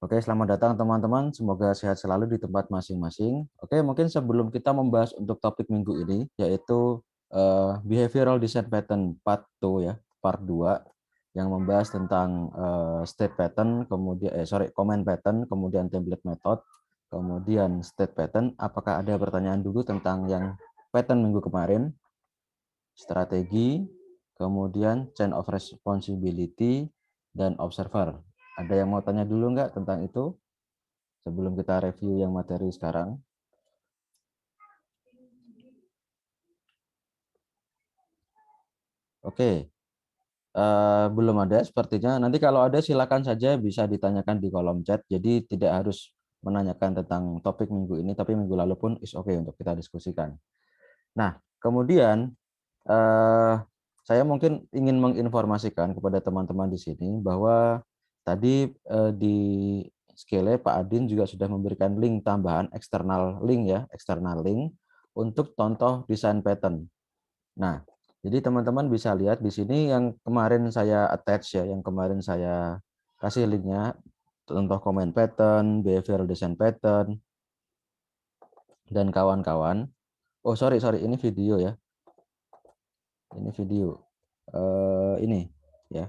Oke, selamat datang teman-teman. Semoga sehat selalu di tempat masing-masing. Oke, mungkin sebelum kita membahas untuk topik minggu ini, yaitu Behavioral Design Pattern Part 2 ya, Part 2 yang membahas tentang state pattern, kemudian comment pattern, kemudian template method, kemudian state pattern. Apakah ada pertanyaan dulu tentang yang pattern minggu kemarin, strategi, kemudian chain of responsibility, dan observer? Ada yang mau tanya dulu nggak tentang itu? Sebelum kita review yang materi sekarang. Oke, belum ada sepertinya. Nanti kalau ada silakan saja bisa ditanyakan di kolom chat. Jadi tidak harus menanyakan tentang topik minggu ini, tapi minggu lalu pun is oke untuk kita diskusikan. Nah, kemudian saya mungkin ingin menginformasikan kepada teman-teman di sini bahwa tadi di Skele Pak Adin juga sudah memberikan link tambahan eksternal link ya, eksternal link untuk contoh desain pattern. Nah, jadi teman-teman bisa lihat di sini yang kemarin saya attach ya, yang kemarin saya kasih linknya, contoh comment pattern, behavioral design pattern, dan kawan-kawan. Oh sorry, ini video ya. Ini video. Ini ya.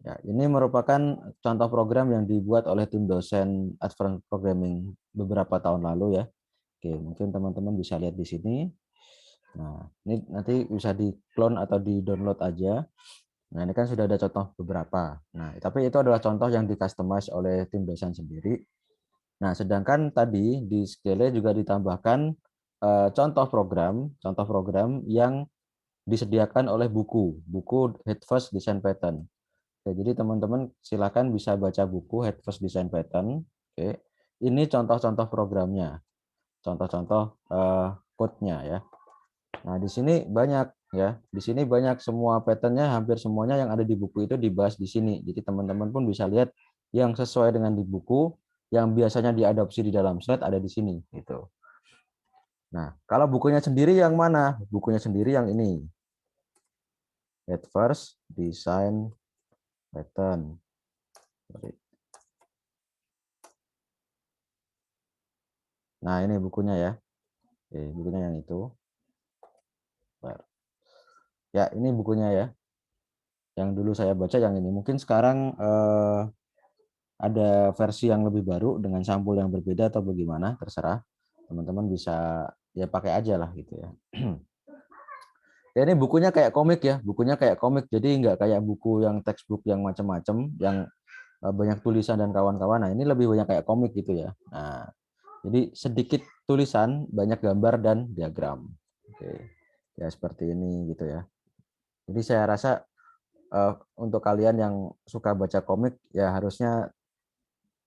Ya, ini merupakan contoh program yang dibuat oleh tim dosen Advanced Programming beberapa tahun lalu ya. Oke, mungkin teman-teman bisa lihat di sini. Nah, ini nanti bisa di-clone atau di-download aja. Nah, ini kan sudah ada contoh beberapa. Nah, tapi itu adalah contoh yang di-customize oleh tim dosen sendiri. Nah, sedangkan tadi di Skele juga ditambahkan contoh program yang disediakan oleh buku Head First Design Pattern. Oke, jadi teman-teman silakan bisa baca buku Head First Design Pattern. Oke, ini contoh-contoh programnya, contoh-contoh code-nya ya. Nah, di sini banyak ya. Di sini banyak semua pattern-nya, hampir semuanya yang ada di buku itu dibahas di sini. Jadi teman-teman pun bisa lihat yang sesuai dengan di buku, yang biasanya diadopsi di dalam slide ada di sini gitu. Nah, kalau bukunya sendiri yang mana? Bukunya sendiri yang ini. Head First Design Pattern. Nah, ini bukunya ya. Oke, bukunya yang itu. Ya, ini bukunya ya. Yang dulu saya baca yang ini. Mungkin sekarang ada versi yang lebih baru dengan sampul yang berbeda atau bagaimana, terserah. Teman-teman bisa ya pakai aja lah gitu ya. Ya ini bukunya kayak komik ya, bukunya kayak komik. Jadi nggak kayak buku yang textbook yang macam-macam, yang banyak tulisan dan kawan-kawan. Nah, ini lebih banyak kayak komik gitu ya. Nah, jadi sedikit tulisan, banyak gambar dan diagram. Oke. Ya seperti ini gitu ya. Jadi saya rasa untuk kalian yang suka baca komik ya harusnya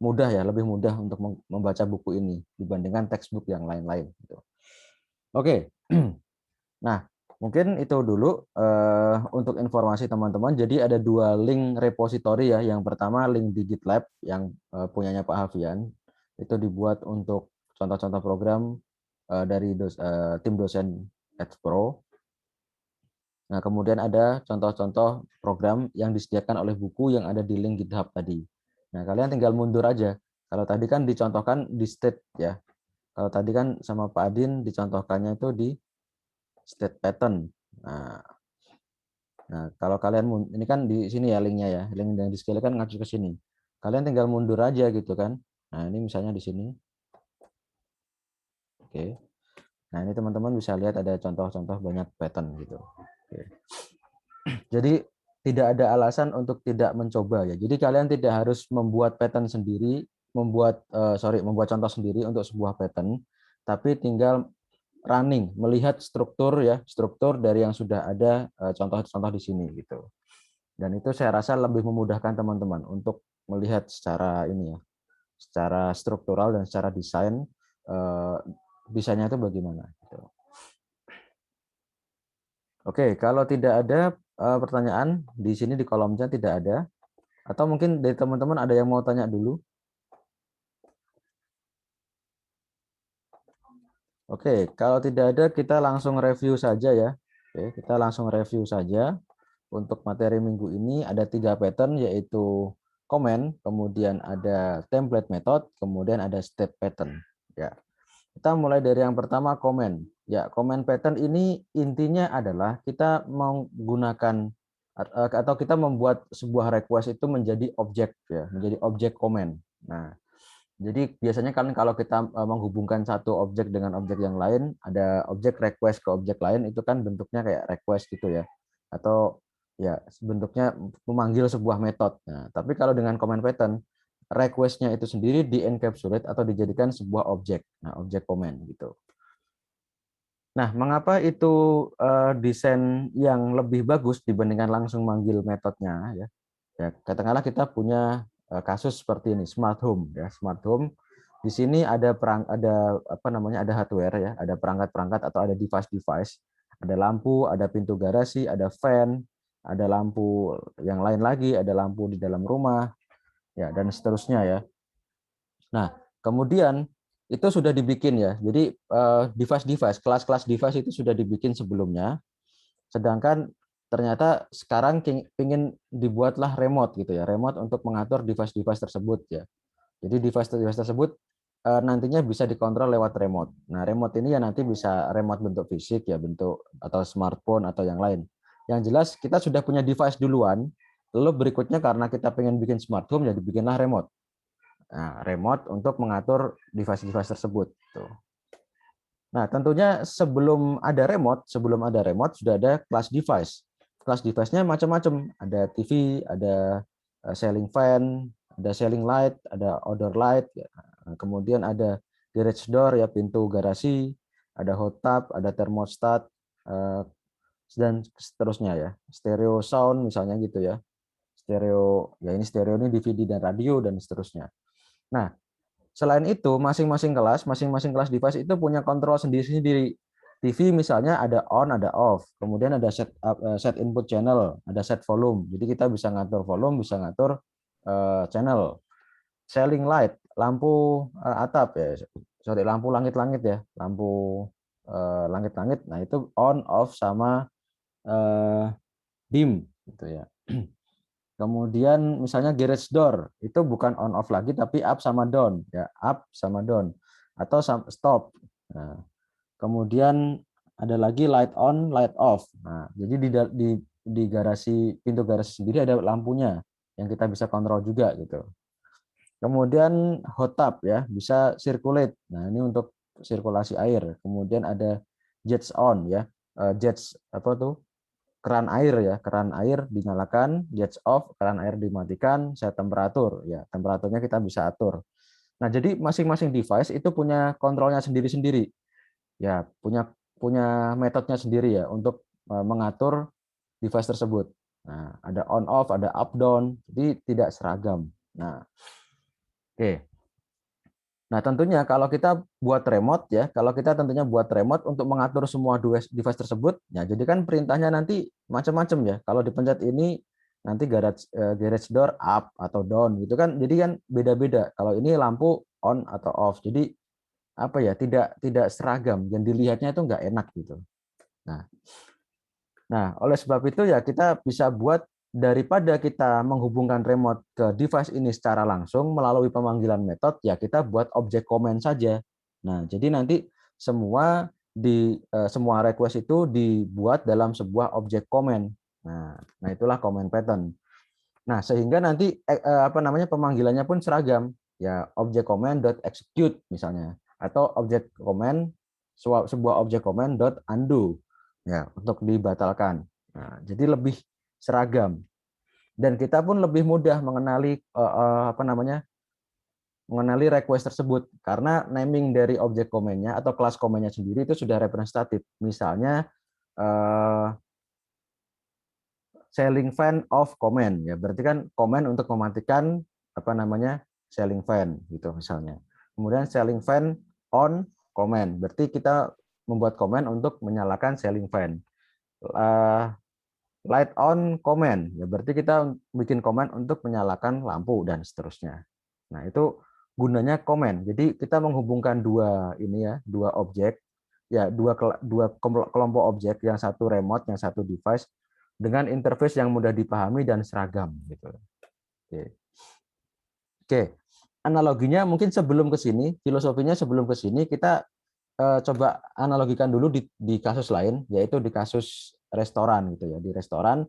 mudah ya, lebih mudah untuk membaca buku ini dibandingkan textbook yang lain-lain gitu. Oke. Nah, mungkin itu dulu untuk informasi teman-teman. Jadi ada dua link repository ya. Yang pertama link di GitLab yang punyanya Pak Hafian. Itu dibuat untuk contoh-contoh program dari tim dosen Edpro. Nah, kemudian ada contoh-contoh program yang disediakan oleh buku yang ada di link GitHub tadi. Nah, kalian tinggal mundur aja. Kalau tadi kan dicontohkan di state ya. Kalau tadi kan sama Pak Adin dicontohkannya itu di state pattern. Nah, kalau kalian ini kan di sini ya linknya ya. Link yang di scale kan ngacu ke sini. Kalian tinggal mundur aja gitu kan. Nah, ini misalnya di sini. Oke. Nah, ini teman-teman bisa lihat ada contoh-contoh banyak pattern gitu. Oke. Jadi tidak ada alasan untuk tidak mencoba ya. Jadi kalian tidak harus membuat pattern sendiri, membuat contoh sendiri untuk sebuah pattern, tapi tinggal running, melihat struktur dari yang sudah ada contoh-contoh di sini gitu. Dan itu saya rasa lebih memudahkan teman-teman untuk melihat secara ini ya, secara struktural dan secara desain desainnya itu bagaimana. Gitu. Oke, kalau tidak ada pertanyaan di sini di kolom chat tidak ada, atau mungkin dari teman-teman ada yang mau tanya dulu. Oke, kalau tidak ada kita langsung review saja ya. Oke, kita langsung review saja. Untuk materi minggu ini ada 3 pattern yaitu comment, kemudian ada template method, kemudian ada step pattern. Ya, kita mulai dari yang pertama comment. Ya, comment pattern ini intinya adalah kita menggunakan atau kita membuat sebuah request itu menjadi objek ya, menjadi objek comment. Nah, jadi biasanya kan kalau kita menghubungkan satu objek dengan objek yang lain, ada objek request ke objek lain itu kan bentuknya kayak request gitu ya. Atau ya bentuknya memanggil sebuah metode. Nah, tapi kalau dengan comment pattern, request-nya itu sendiri di-encapsulate atau dijadikan sebuah objek. Nah, objek comment gitu. Nah, mengapa itu desain yang lebih bagus dibandingkan langsung manggil metodenya ya? Ya, katakanlah kita punya kasus seperti ini, smart home ya, smart home. Di sini ada apa namanya? Ada hardware ya, ada perangkat-perangkat atau ada device-device. Ada lampu, ada pintu garasi, ada fan, ada lampu yang lain lagi, ada lampu di dalam rumah, ya dan seterusnya ya. Nah, kemudian itu sudah dibikin ya. Jadi device-device, kelas-kelas device itu sudah dibikin sebelumnya. Sedangkan ternyata sekarang ingin dibuatlah remote gitu ya, remote untuk mengatur device-device tersebut ya. Jadi device-device tersebut nantinya bisa dikontrol lewat remote. Nah, remote ini ya nanti bisa remote bentuk fisik ya, bentuk atau smartphone atau yang lain. Yang jelas kita sudah punya device duluan, lalu berikutnya karena kita pengen bikin smart home ya dibikinlah remote. Nah, remote untuk mengatur device-device tersebut. Tuh. Nah, tentunya sebelum ada remote sudah ada kelas device. Kelas device-nya macam-macam. Ada TV, ada ceiling fan, ada ceiling light, ada outdoor light. Kemudian ada garage door ya, pintu garasi, ada hot tub, ada thermostat, dan seterusnya ya. Stereo sound misalnya gitu ya. Stereo, ya ini stereo ini DVD dan radio dan seterusnya. Nah, selain itu, masing-masing kelas device itu punya kontrol sendiri-sendiri. TV misalnya ada on, ada off. Kemudian ada set input channel, ada set volume. Jadi kita bisa ngatur volume, bisa ngatur channel. Ceiling light, lampu atap ya. Sorry, lampu langit-langit ya. Lampu langit-langit. Nah, itu on, off sama dim gitu ya. Kemudian misalnya garage door itu bukan on off lagi tapi up sama down ya, up sama down atau stop. Nah, kemudian ada lagi light on, light off. Nah, jadi di garasi pintu garasi sendiri ada lampunya yang kita bisa kontrol juga gitu. Kemudian hot tub ya, bisa circulate. Nah, ini untuk sirkulasi air. Kemudian ada jets on ya. Jets apa tuh? Keran air ya, keran air dinyalakan, jets off, keran air dimatikan, set temperatur ya, temperaturnya kita bisa atur. Nah, jadi masing-masing device itu punya kontrolnya sendiri-sendiri. Ya, punya punya metodenya sendiri ya untuk mengatur device tersebut. Nah, ada on off, ada up down, jadi tidak seragam. Nah, oke. Nah, tentunya kalau kita buat remote ya, kalau kita tentunya buat remote untuk mengatur semua device tersebut, ya jadi kan perintahnya nanti macam-macam ya. Kalau dipencet ini nanti garage door up atau down gitu kan. Jadi kan beda-beda. Kalau ini lampu on atau off. Jadi apa ya, tidak seragam dan dilihatnya itu nggak enak gitu. Nah, oleh sebab itu ya kita bisa buat daripada kita menghubungkan remote ke device ini secara langsung melalui pemanggilan metode, ya kita buat objek comment saja. Nah, jadi nanti semua request itu dibuat dalam sebuah objek comment. Nah itulah comment pattern. Nah, sehingga nanti apa namanya pemanggilannya pun seragam. Ya, objek comment dot execute misalnya atau objek comment sebuah objek comment dot undo ya untuk dibatalkan. Nah, jadi lebih seragam dan kita pun lebih mudah mengenali apa namanya mengenali request tersebut karena naming dari objek komennya atau kelas komennya sendiri itu sudah representatif. Misalnya ceiling fan off comment ya berarti kan comment untuk mematikan apa namanya ceiling fan gitu misalnya. Kemudian ceiling fan on comment berarti kita membuat comment untuk menyalakan ceiling fan. Light on comment ya berarti kita bikin comment untuk menyalakan lampu dan seterusnya. Nah, itu gunanya comment. Jadi kita menghubungkan dua objek ya dua kelompok objek, yang satu remote, yang satu device dengan interface yang mudah dipahami dan seragam gitu. Oke. Oke, analoginya mungkin sebelum ke sini, filosofinya sebelum ke sini kita coba analogikan dulu di kasus lain, yaitu di kasus restoran gitu ya. Di restoran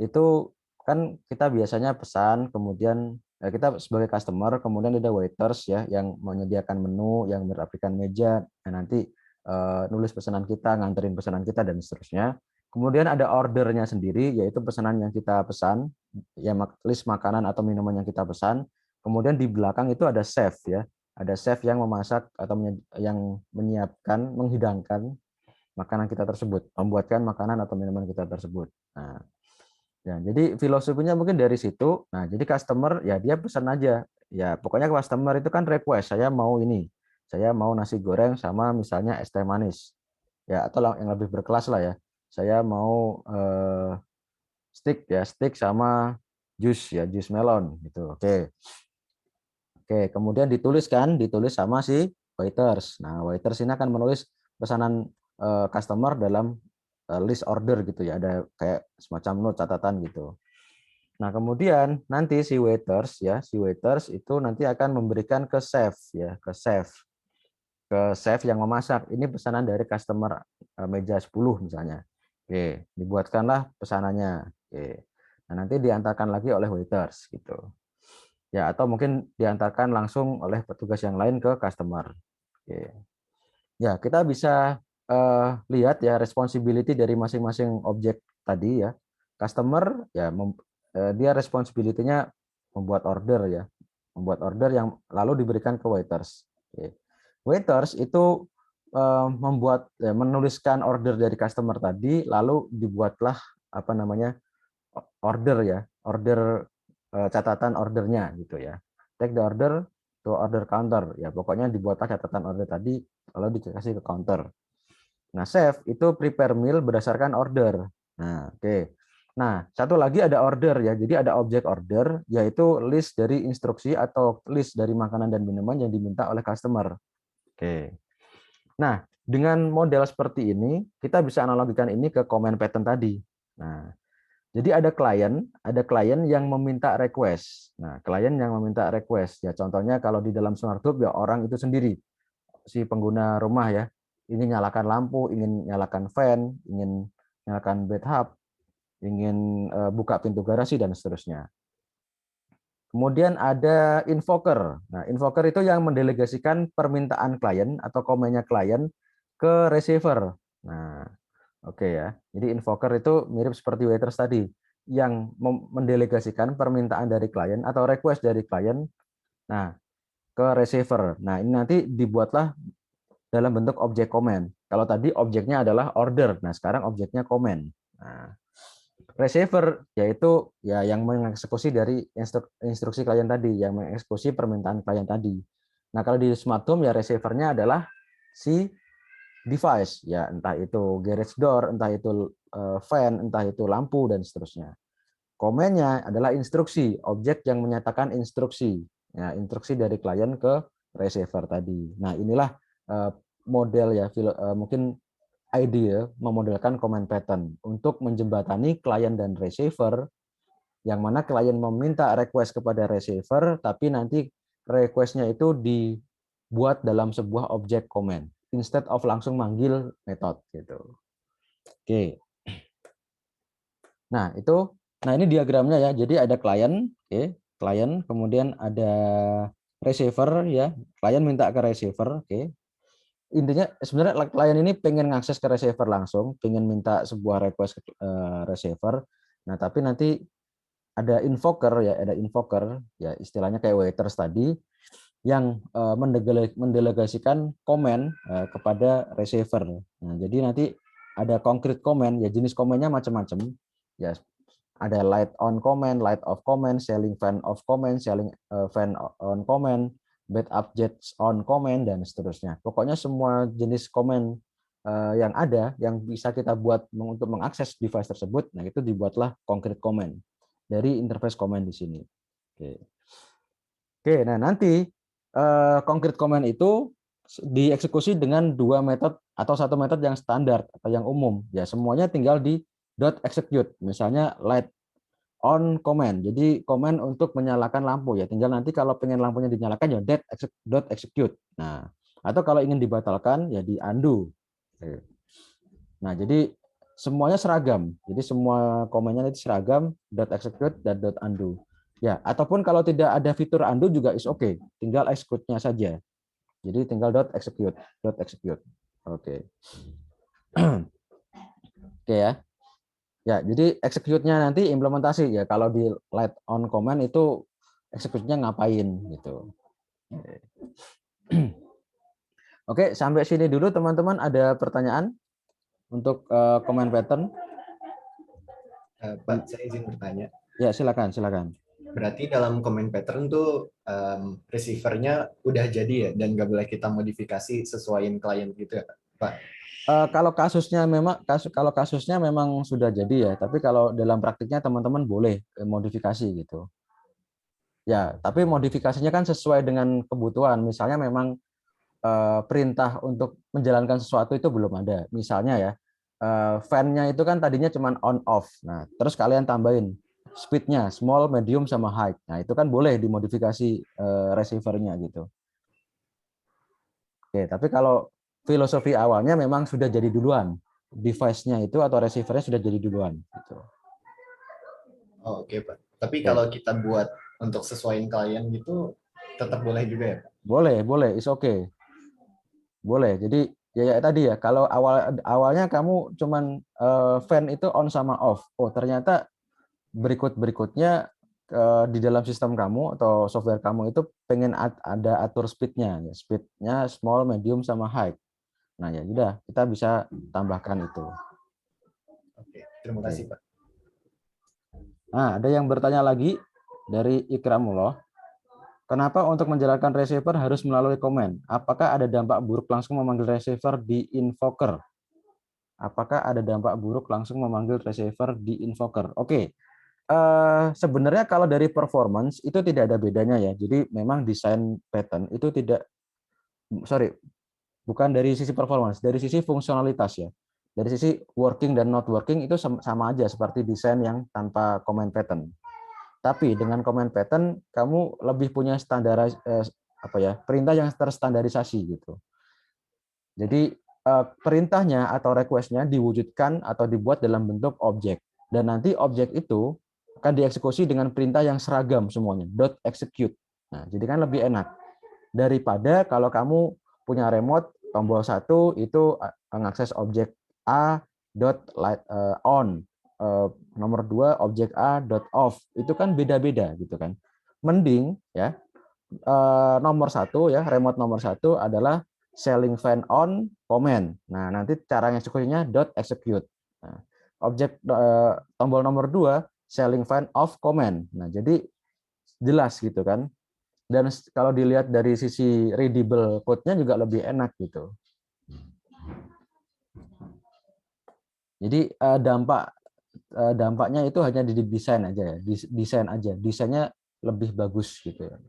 itu kan kita biasanya pesan, kemudian kita sebagai customer, kemudian ada waiters ya yang menyediakan menu, yang merapikan meja, nanti nulis pesanan kita, nganterin pesanan kita dan seterusnya. Kemudian ada ordernya sendiri, yaitu pesanan yang kita pesan, ya list makanan atau minuman yang kita pesan. Kemudian di belakang itu ada chef ya, ada chef yang memasak atau yang menyiapkan, menghidangkan makanan kita tersebut, membuatkan makanan atau minuman kita tersebut. Nah, ya, jadi filosofinya mungkin dari situ. Nah, jadi customer ya dia pesan aja. Ya, pokoknya customer itu kan request, saya mau ini. Saya mau nasi goreng sama misalnya es teh manis. Ya, atau yang lebih berkelas lah ya. Saya mau steak ya, steak sama jus ya, jus melon gitu. Oke. Oke, kemudian ditulis sama si waiters. Nah, waiters ini akan menulis pesanan customer dalam list order gitu ya, ada kayak semacam note catatan gitu. Nah, kemudian nanti si waiters itu nanti akan memberikan ke chef ya, ke chef yang memasak. Ini pesanan dari customer meja 10 misalnya. Oke, dibuatkanlah pesanannya. Oke. Nah, nanti diantarkan lagi oleh waiters gitu. Ya, atau mungkin diantarkan langsung oleh petugas yang lain ke customer. Oke. Ya, kita bisa lihat ya responsibility dari masing-masing objek tadi ya. Customer ya dia responsibility-nya membuat order ya. Membuat order yang lalu diberikan ke waiters. Oke. Waiters itu menuliskan order dari customer tadi lalu dibuatlah apa namanya order ya, order catatan ordernya gitu ya. Take the order to order counter ya, pokoknya dibuatlah catatan order tadi lalu dikasih ke counter. Nah, chef itu prepare meal berdasarkan order. Nah, oke. Nah, satu lagi ada order ya. Jadi ada objek order yaitu list dari instruksi atau list dari makanan dan minuman yang diminta oleh customer. Oke. Nah, dengan model seperti ini kita bisa analogikan ini ke command pattern tadi. Nah, jadi ada klien yang meminta request. Nah, klien yang meminta request ya contohnya kalau di dalam SmartHub ya orang itu sendiri si pengguna rumah ya. Ingin nyalakan lampu, ingin nyalakan fan, ingin nyalakan bathtub, ingin buka pintu garasi dan seterusnya. Kemudian ada invoker. Nah, invoker itu yang mendelegasikan permintaan klien atau komennya klien ke receiver. Nah, oke ya. Jadi invoker itu mirip seperti waiters tadi yang mendelegasikan permintaan dari klien atau request dari klien nah ke receiver. Nah, ini nanti dibuatlah dalam bentuk objek komen. Kalau tadi objeknya adalah order. Nah, sekarang objeknya komen. Nah, receiver yaitu ya yang mengeksekusi dari instruksi klien tadi, yang mengeksekusi permintaan klien tadi. Nah, kalau di smart home ya receivernya adalah si device ya, entah itu garage door, entah itu fan, entah itu lampu dan seterusnya. Komennya adalah instruksi, objek yang menyatakan instruksi. Ya, instruksi dari klien ke receiver tadi. Nah, inilah model ya mungkin ide memodelkan command pattern untuk menjembatani klien dan receiver, yang mana klien meminta request kepada receiver, tapi nanti requestnya itu dibuat dalam sebuah objek command instead of langsung manggil method gitu. Oke. Nah, ini diagramnya ya. Jadi ada klien, oke, klien, kemudian ada receiver ya. Klien minta ke receiver, oke. Intinya sebenarnya klien ini pengen ngakses ke receiver langsung, pengen minta sebuah request ke receiver. Nah, tapi nanti ada invoker ya, ya istilahnya kayak waiters tadi yang mendelegasikan komen kepada receiver. Nah, jadi nanti ada concrete comment ya, jenis komennya macam-macam. Ya, ada light on comment, light off comment, selling fan off comment, selling fan on comment, bed up jets on comment dan seterusnya. Pokoknya semua jenis komen yang ada yang bisa kita buat untuk mengakses device tersebut, nah itu dibuatlah concrete comment dari interface comment di sini. Oke. Oke, nah nanti concrete comment itu dieksekusi dengan dua metode atau satu metode yang standar atau yang umum. Ya, semuanya tinggal di dot execute. Misalnya light on command. Jadi command untuk menyalakan lampu ya. Tinggal nanti kalau pengen lampunya dinyalakan ya dot execute. Nah, atau kalau ingin dibatalkan ya di undo. Nah, jadi semuanya seragam. Jadi semua komennya itu seragam, dot execute dan dot undo. Ya, ataupun kalau tidak ada fitur undo juga is okay. Tinggal execute-nya saja. Jadi tinggal dot execute, dot execute. Oke. Oke ya. Ya, jadi execute-nya nanti implementasi ya. Kalau di light on command itu execute-nya ngapain gitu. Oke, sampai sini dulu teman-teman. Ada pertanyaan untuk command pattern? Pak, saya izin bertanya. Ya, silakan, silakan. Berarti dalam comment pattern tuh receiver-nya udah jadi ya, dan nggak boleh kita modifikasi sesuaiin klien gitu ya, Pak? Kalau kasusnya memang sudah jadi ya, tapi kalau dalam praktiknya teman-teman boleh modifikasi gitu. Ya, tapi modifikasinya kan sesuai dengan kebutuhan. Misalnya memang perintah untuk menjalankan sesuatu itu belum ada. Misalnya ya, fan-nya itu kan tadinya cuma on off. Nah, terus kalian tambahin speed-nya small, medium sama high. Nah, itu kan boleh dimodifikasi receiver-nya gitu. Oke, tapi kalau filosofi awalnya memang sudah jadi duluan. Device-nya itu atau receiver-nya sudah jadi duluan gitu. Oh, oke, Pak. Tapi Oke. kalau kita buat untuk sesuaiin klien gitu, tetap boleh juga ya, Pak? Boleh, is okay. Boleh. Jadi ya tadi ya, kalau awalnya kamu cuman fan itu on sama off. Oh, ternyata berikutnya di dalam sistem kamu atau software kamu itu pengen ada atur speednya, ya. Speednya small, medium, sama high. Nah ya udah, kita bisa tambahkan itu. Oke, terima Oke. kasih, Pak. Nah, ada yang bertanya lagi dari Ikramullah. Kenapa untuk menjalankan receiver harus melalui command? Apakah ada dampak buruk langsung memanggil receiver di invoker? Apakah ada dampak buruk langsung memanggil receiver di invoker? Oke. Sebenarnya kalau dari performance itu tidak ada bedanya ya. Jadi memang desain pattern itu bukan dari sisi performance, dari sisi fungsionalitas ya. Dari sisi working dan not working itu sama aja seperti desain yang tanpa command pattern. Tapi dengan command pattern kamu lebih punya perintah yang terstandarisasi gitu. Jadi perintahnya atau request-nya diwujudkan atau dibuat dalam bentuk objek. Dan nanti objek itu akan dieksekusi dengan perintah yang seragam semuanya, .execute. Nah, jadi kan lebih enak. Daripada kalau kamu punya remote, tombol 1 itu mengakses objek A light on, nomor 2 objek A off. Itu kan beda-beda gitu kan. Mending ya nomor 1 ya, remote nomor 1 adalah selling fan on command. Nah, nanti cara eksekusinya .execute. Nah, objek tombol nomor 2 selling fan off command. Nah, jadi jelas gitu kan. Dan kalau dilihat dari sisi readable code-nya juga lebih enak gitu. Jadi dampaknya itu hanya di desain aja ya, desain aja. Desainnya lebih bagus gitu ya.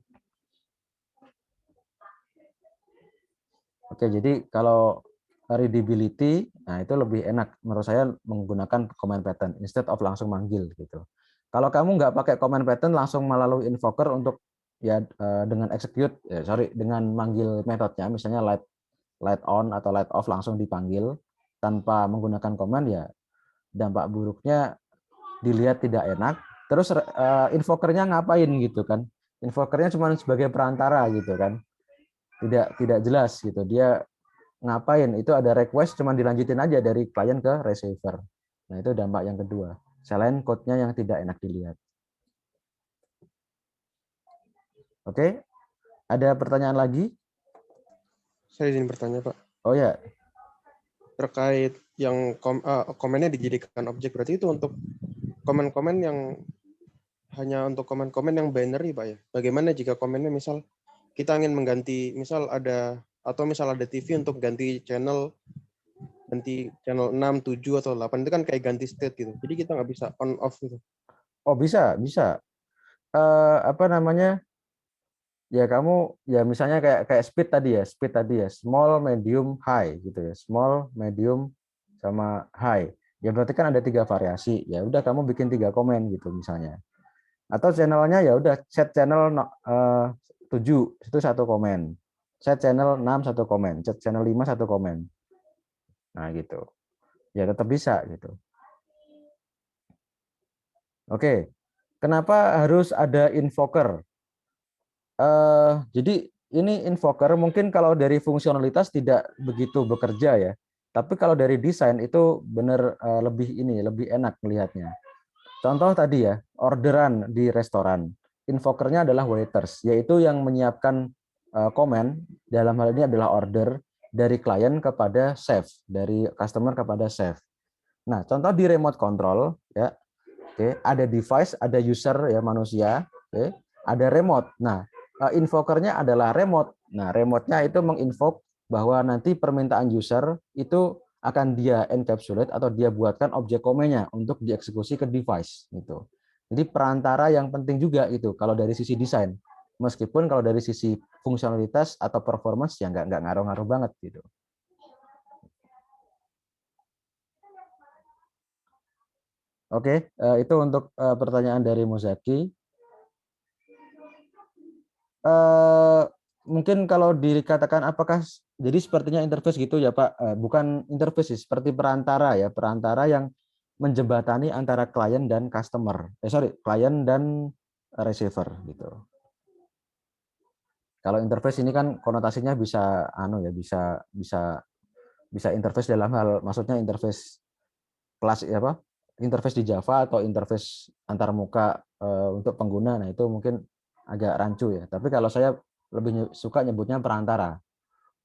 Oke, jadi kalau readability, nah itu lebih enak menurut saya menggunakan command pattern instead of langsung manggil gitu. Kalau kamu nggak pakai command pattern langsung melalui invoker untuk ya dengan execute, dengan manggil metodenya, misalnya light on atau light off langsung dipanggil tanpa menggunakan command ya dampak buruknya dilihat tidak enak. Terus invokernya ngapain gitu kan? Invokernya cuma sebagai perantara gitu kan, tidak jelas gitu. Dia ngapain? Itu ada request cuma dilanjutin aja dari klien ke receiver. Nah, itu dampak yang kedua. Selain code-nya yang tidak enak dilihat. Oke, ada pertanyaan lagi? Saya izin bertanya, Pak. Oh ya, Terkait yang komennya dijadikan objek, berarti itu untuk komen-komen yang hanya untuk komen-komen yang binary, Pak ya? Bagaimana jika komennya misal kita ingin mengganti, misal ada TV untuk ganti channel 6, 7, atau 8, itu kan kayak ganti state gitu. Jadi kita nggak bisa on off gitu. oh bisa. Apa namanya? Ya kamu ya misalnya kayak speed tadi ya, small, medium, high gitu ya, small, medium, sama high. ya berarti kan ada 3 variasi. Ya udah kamu bikin 3 komen gitu misalnya. Atau channelnya ya udah set channel 7 itu 1 komen. Set channel 6 1 komen, set channel 5 1 komen. Nah, gitu. Ya tetap bisa gitu. Oke. Kenapa harus ada invoker? Jadi ini invoker mungkin kalau dari fungsionalitas tidak begitu bekerja ya. Tapi kalau dari desain itu benar lebih enak melihatnya. Contoh tadi ya, orderan di restoran. Invokernya adalah waiters, yaitu yang menyiapkan komen, dalam hal ini adalah order dari klien kepada chef, dari customer kepada chef. Nah, contoh di remote control ya. Oke, ada device, ada user ya manusia, oke, ada remote. Nah, invokernya adalah remote. Nah, remote-nya itu menginvoke bahwa nanti permintaan user itu akan dia encapsulate atau dia buatkan objek komennya untuk dieksekusi ke device gitu. Jadi perantara yang penting juga itu kalau dari sisi desain. Meskipun kalau dari sisi fungsionalitas atau performance ya nggak ngaruh-ngaruh banget gitu. Oke, itu untuk pertanyaan dari Muzaki. Mungkin kalau dikatakan apakah jadi sepertinya interface gitu ya Pak, bukan interface sih, seperti perantara ya, perantara yang menjembatani antara klien dan customer, klien dan receiver gitu. Kalau interface ini kan konotasinya bisa bisa interface dalam hal, maksudnya interface kelas ya apa? Interface di Java atau interface antar muka untuk pengguna. Nah, itu mungkin agak rancu ya. Tapi kalau saya lebih suka nyebutnya perantara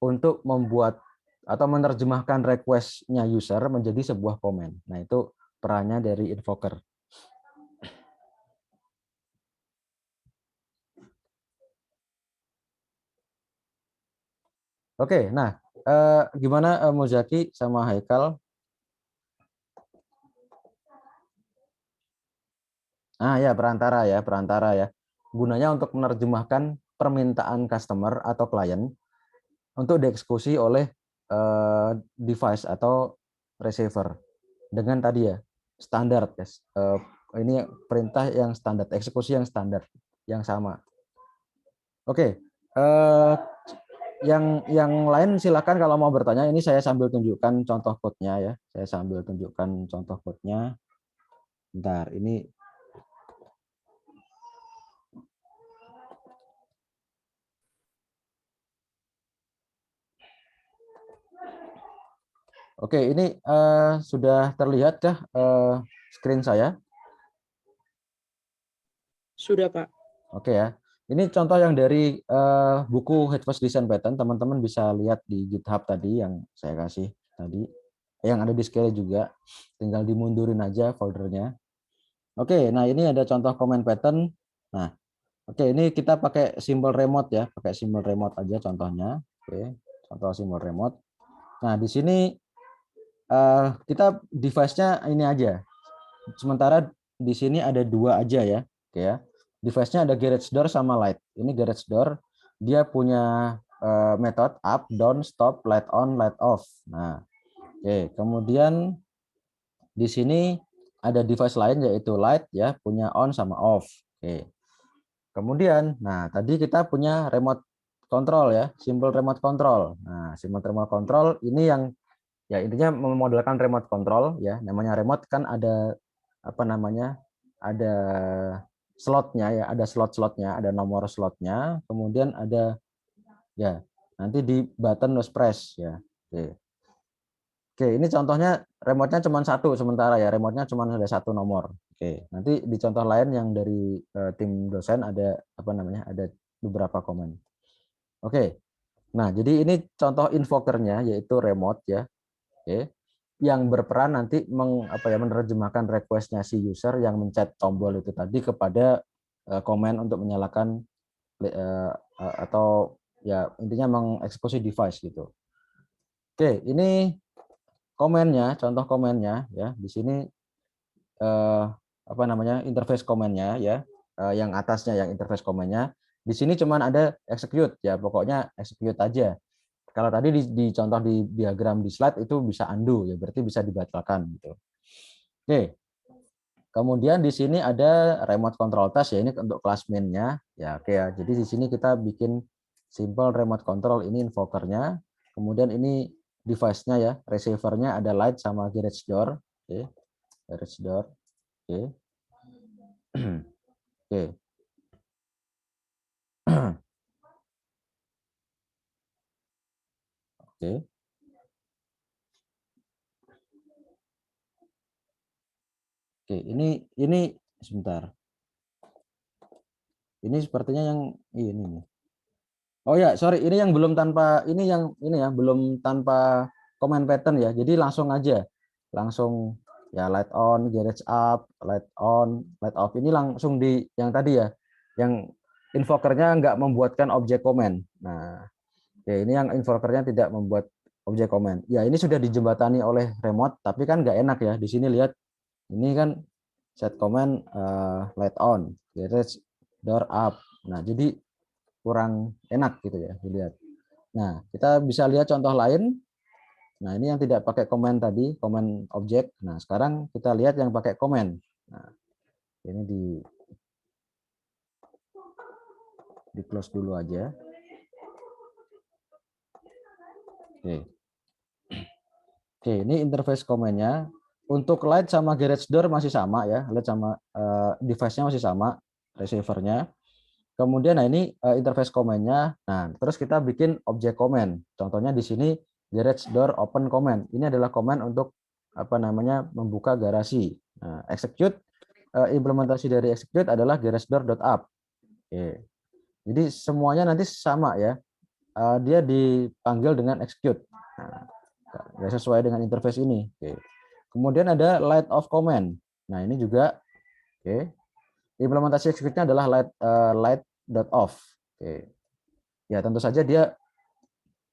untuk membuat atau menerjemahkan request-nya user menjadi sebuah komen. Nah, itu perannya dari invoker. Oke, nah gimana Muzaki sama Haikal? Ah ya, perantara ya. Gunanya untuk menerjemahkan permintaan customer atau klien untuk dieksekusi oleh device atau receiver dengan tadi ya standar guys. Ini perintah yang standar, eksekusi yang standar, yang sama. Oke, yang lain silakan kalau mau bertanya. Ini saya sambil tunjukkan contoh code-nya ya. Saya sambil tunjukkan contoh code-nya. Bentar, ini oke, ini sudah terlihatkah screen saya? Sudah, Pak. Oke ya. Ini contoh yang dari buku Headfirst Design Pattern. Teman-teman bisa lihat di GitHub tadi yang saya kasih tadi. Yang ada di Scale juga. Tinggal dimundurin aja foldernya. Oke, nah ini ada contoh comment pattern. Nah, oke, ini kita pakai simbol remote ya. Pakai simbol remote aja contohnya. Oke, contoh simbol remote. Nah, di sini kita device-nya ini aja. Sementara di sini ada 2 aja ya. Oke ya. Device-nya ada garage door sama light. Ini garage door, dia punya metode up, down, stop, light on, light off. Nah, oke. Kemudian di sini ada device lain yaitu light ya, punya on sama off. Oke. Kemudian, nah tadi kita punya remote control ya, simbol remote control. Nah, simbol remote control ini yang ya intinya memodelkan remote control ya. Namanya remote kan ada apa namanya? Ada slotnya ya, ada slot-slotnya, ada nomor slotnya, kemudian ada ya nanti di button nose press ya. Oke. Oke, ini contohnya remote-nya cuma 1 sementara ya, remote-nya cuma ada 1 nomor. Oke, nanti di contoh lain yang dari tim dosen ada apa namanya? Ada beberapa komen. Oke. Nah, jadi ini contoh invokernya yaitu remote ya. Oke. Yang berperan nanti menerjemahkan request-nya si user yang mencet tombol itu tadi kepada komen untuk menyalakan atau ya intinya mengeksekusi device gitu. Oke, ini komennya, contoh komennya ya. Di sini apa namanya? Interface komennya ya. Yang atasnya yang interface komennya. Di sini cuman ada execute ya, pokoknya execute aja. Kalau tadi di contoh di diagram di slide itu bisa undo ya, berarti bisa dibatalkan gitu. Oke. Kemudian di sini ada remote control task ya, ini untuk kelas main-nya. Ya, oke ya. Jadi di sini kita bikin simple remote control, ini invoker-nya. Kemudian ini device-nya ya, receiver-nya ada light sama garage door. Oke. Garage door. Oke. Oke. Oke. Oke, ini sebentar. Ini sepertinya yang ini nih. Oh ya, sorry, ini yang belum tanpa ini yang ini ya, belum tanpa comment pattern ya. Jadi langsung aja. Langsung ya light on, garage up, light on, light off. Ini langsung di yang tadi ya. Yang invokernya nggak membuatkan objek komen. Nah, ya ini yang invokernya tidak membuat objek komen. Ya, ini sudah dijembatani oleh remote, tapi kan nggak enak ya. Di sini lihat ini kan set command light on, garage door up. Nah, jadi kurang enak gitu ya dilihat. Nah, kita bisa lihat contoh lain. Nah, ini yang tidak pakai komen tadi, komen objek. Nah, sekarang kita lihat yang pakai komen. Nah, ini di close dulu aja. Oke. Oke, ini interface komennya. Untuk light sama garage door masih sama ya, light sama device-nya masih sama, receiver-nya. Kemudian nah ini interface komennya. Nah, terus kita bikin objek komen. Contohnya di sini garage door open comment. Ini adalah komen untuk apa namanya membuka garasi. Nah, execute implementasi dari execute adalah garage door.up. Oke. Jadi semuanya nanti sama ya. Dia dipanggil dengan execute. Nah, sesuai dengan interface ini. Oke. Kemudian ada light off comment. Nah, ini juga oke. Implementasi execute-nya adalah light.off. Oke. Ya, tentu saja dia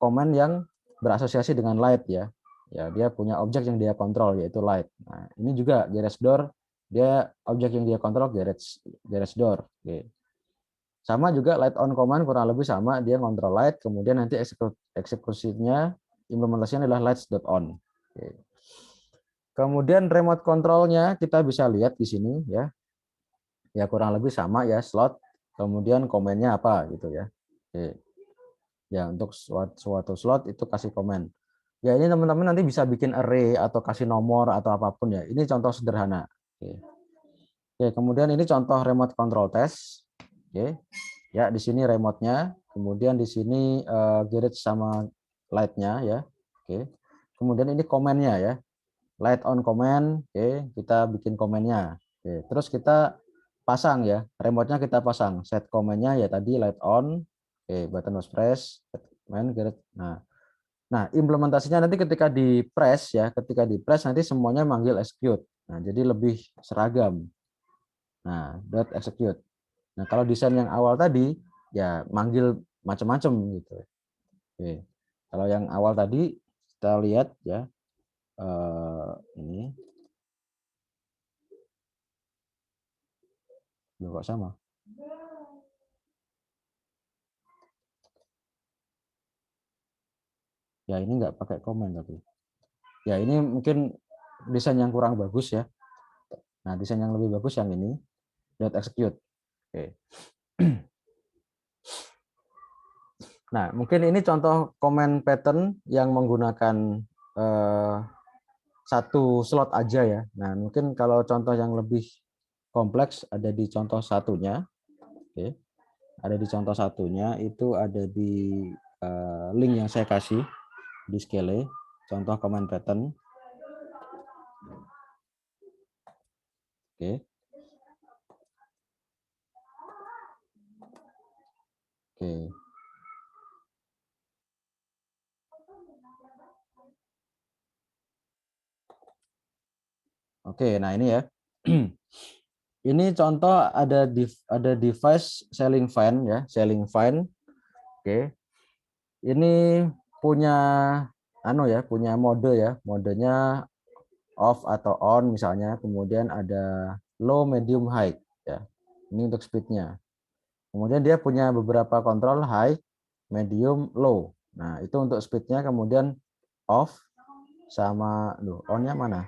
komen yang berasosiasi dengan light ya. Ya, dia punya objek yang dia kontrol yaitu light. Nah, ini juga garage door, dia objek yang dia kontrol garage door. Oke. Sama juga light on command kurang lebih sama, dia kontrol light, kemudian nanti eksekusinya implementasinya adalah lights.on. Oke. Kemudian remote control-nya kita bisa lihat di sini ya. Ya kurang lebih sama ya, slot, kemudian komennya apa gitu ya. Oke. Ya untuk suatu slot itu kasih komen. Ya ini teman-teman nanti bisa bikin array atau kasih nomor atau apapun ya. Ini contoh sederhana. Oke. Oke, kemudian ini contoh remote control test. Oke. Ya di sini remote-nya, kemudian di sini garage sama light-nya ya. Oke. Kemudian ini komennya ya. Light on command, oke, kita bikin komennya. Oke, terus kita pasang ya, remote-nya kita pasang. Set komennya ya tadi light on, oke, button was press, command, nah, implementasinya nanti ketika di press ya, ketika di press nanti semuanya manggil execute. Nah, jadi lebih seragam. Nah, dot execute. Nah, kalau desain yang awal tadi ya manggil macam-macam gitu. Oke. Kalau yang awal tadi kita lihat ya ini kok sama. Ya ini nggak pakai komen tapi. Ya ini mungkin desain yang kurang bagus ya. Nah desain yang lebih bagus yang ini. Dot execute. Oke. Nah mungkin ini contoh comment pattern yang menggunakan satu slot aja ya. Nah mungkin kalau contoh yang lebih kompleks ada di contoh satunya. Oke. Ada di contoh satunya itu ada di link yang saya kasih di Scale. Contoh comment pattern. Oke. Oke. Oke, nah ini ya. Ini contoh ada device selling fan ya, selling fan. Oke. Ini punya punya mode ya. Modenya off atau on misalnya, kemudian ada low, medium, high ya. Ini untuk speednya. Kemudian dia punya beberapa kontrol high, medium, low. Nah, itu untuk speednya, kemudian off sama on-nya mana?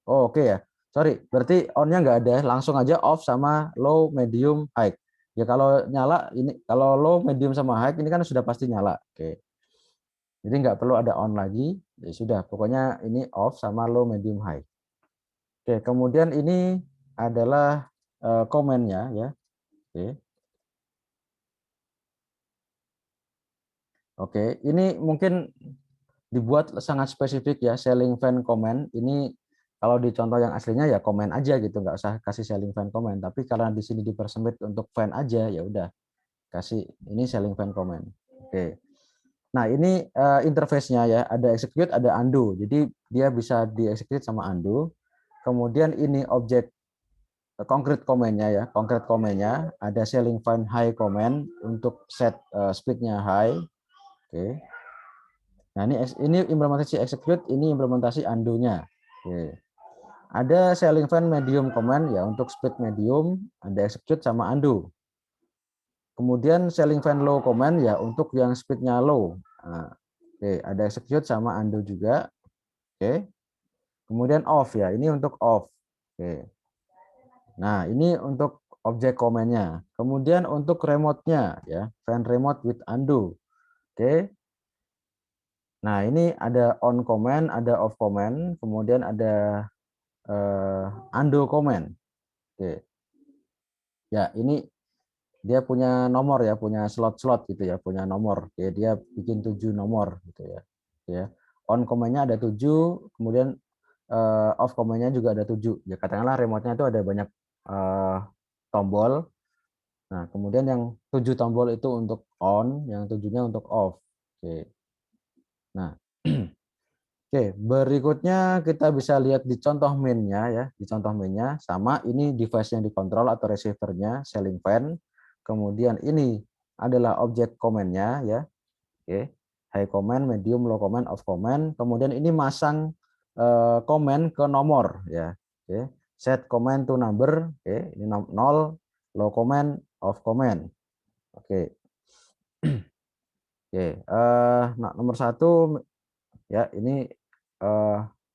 Oh, oke ya. Sorry, berarti on-nya nggak ada, langsung aja off sama low, medium, high. Ya kalau nyala ini, kalau low, medium sama high ini kan sudah pasti nyala. Oke. Jadi nggak perlu ada on lagi. Ya sudah, pokoknya ini off sama low, medium, high. Oke, kemudian ini adalah komennya ya. Oke. Oke, ini mungkin dibuat sangat spesifik ya, selling fan comment. Ini kalau di contoh yang aslinya ya komen aja gitu, nggak usah kasih selling fan comment. Tapi karena di sini dipersempit untuk fan aja, ya udah kasih ini selling fan comment. Oke. Nah ini interface-nya ya, ada execute, ada undo. Jadi dia bisa di-execute sama undo. Kemudian ini objek concrete comment-nya ya, concrete comment-nya ada selling fan high comment untuk set speed-nya high. Oke. Nah, ini implementasi execute, ini implementasi undo-nya. Oke. Ada selling fan medium command ya untuk speed medium, ada execute sama undo. Kemudian selling fan low command ya untuk yang speed-nya low. Nah, oke, ada execute sama undo juga. Oke. Kemudian off ya, ini untuk off. Oke. Nah, ini untuk objek command-nya. Kemudian untuk remote-nya ya, fan remote with undo. Oke. Nah, ini ada on command, ada off command, kemudian ada undo command. Oke. Ya, ini dia punya nomor ya, punya slot-slot gitu ya, punya nomor. Ya, dia bikin 7 nomor gitu ya. Ya. On command-nya ada 7, kemudian off command-nya juga ada 7. Ya katakanlah remote-nya itu ada banyak tombol. Nah, kemudian yang 7 tombol itu untuk on, yang 7-nya untuk off. Oke. Nah, oke, berikutnya kita bisa lihat di contoh main-nya ya, di contoh main-nya sama ini device yang dikontrol atau receiver-nya, selling fan. Kemudian ini adalah objek command-nya ya. Oke. High command, medium, low command, off command. Kemudian ini masang command ke nomor ya. Oke. Set command to number, oke, ini 0, low command, off command. Oke. Oke, nah, nomor 1 ya ini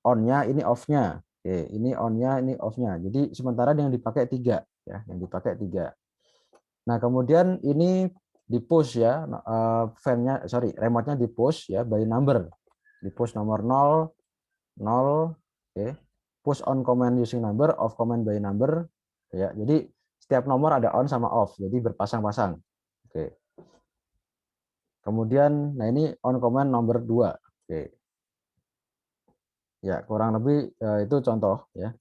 on-nya, ini off-nya. Oke, ini on-nya, ini off-nya. Jadi sementara yang dipakai 3 ya, yang dipakai 3. Nah, kemudian ini di push ya, fan-nya sorry, remote-nya di push ya by number. Di push nomor 0, 0, oke. Push on command using number, off command by number ya. Jadi setiap nomor ada on sama off, jadi berpasang-pasang. Oke. Kemudian nah ini on command nomor 2. Oke. Ya, kurang lebih itu contoh ya.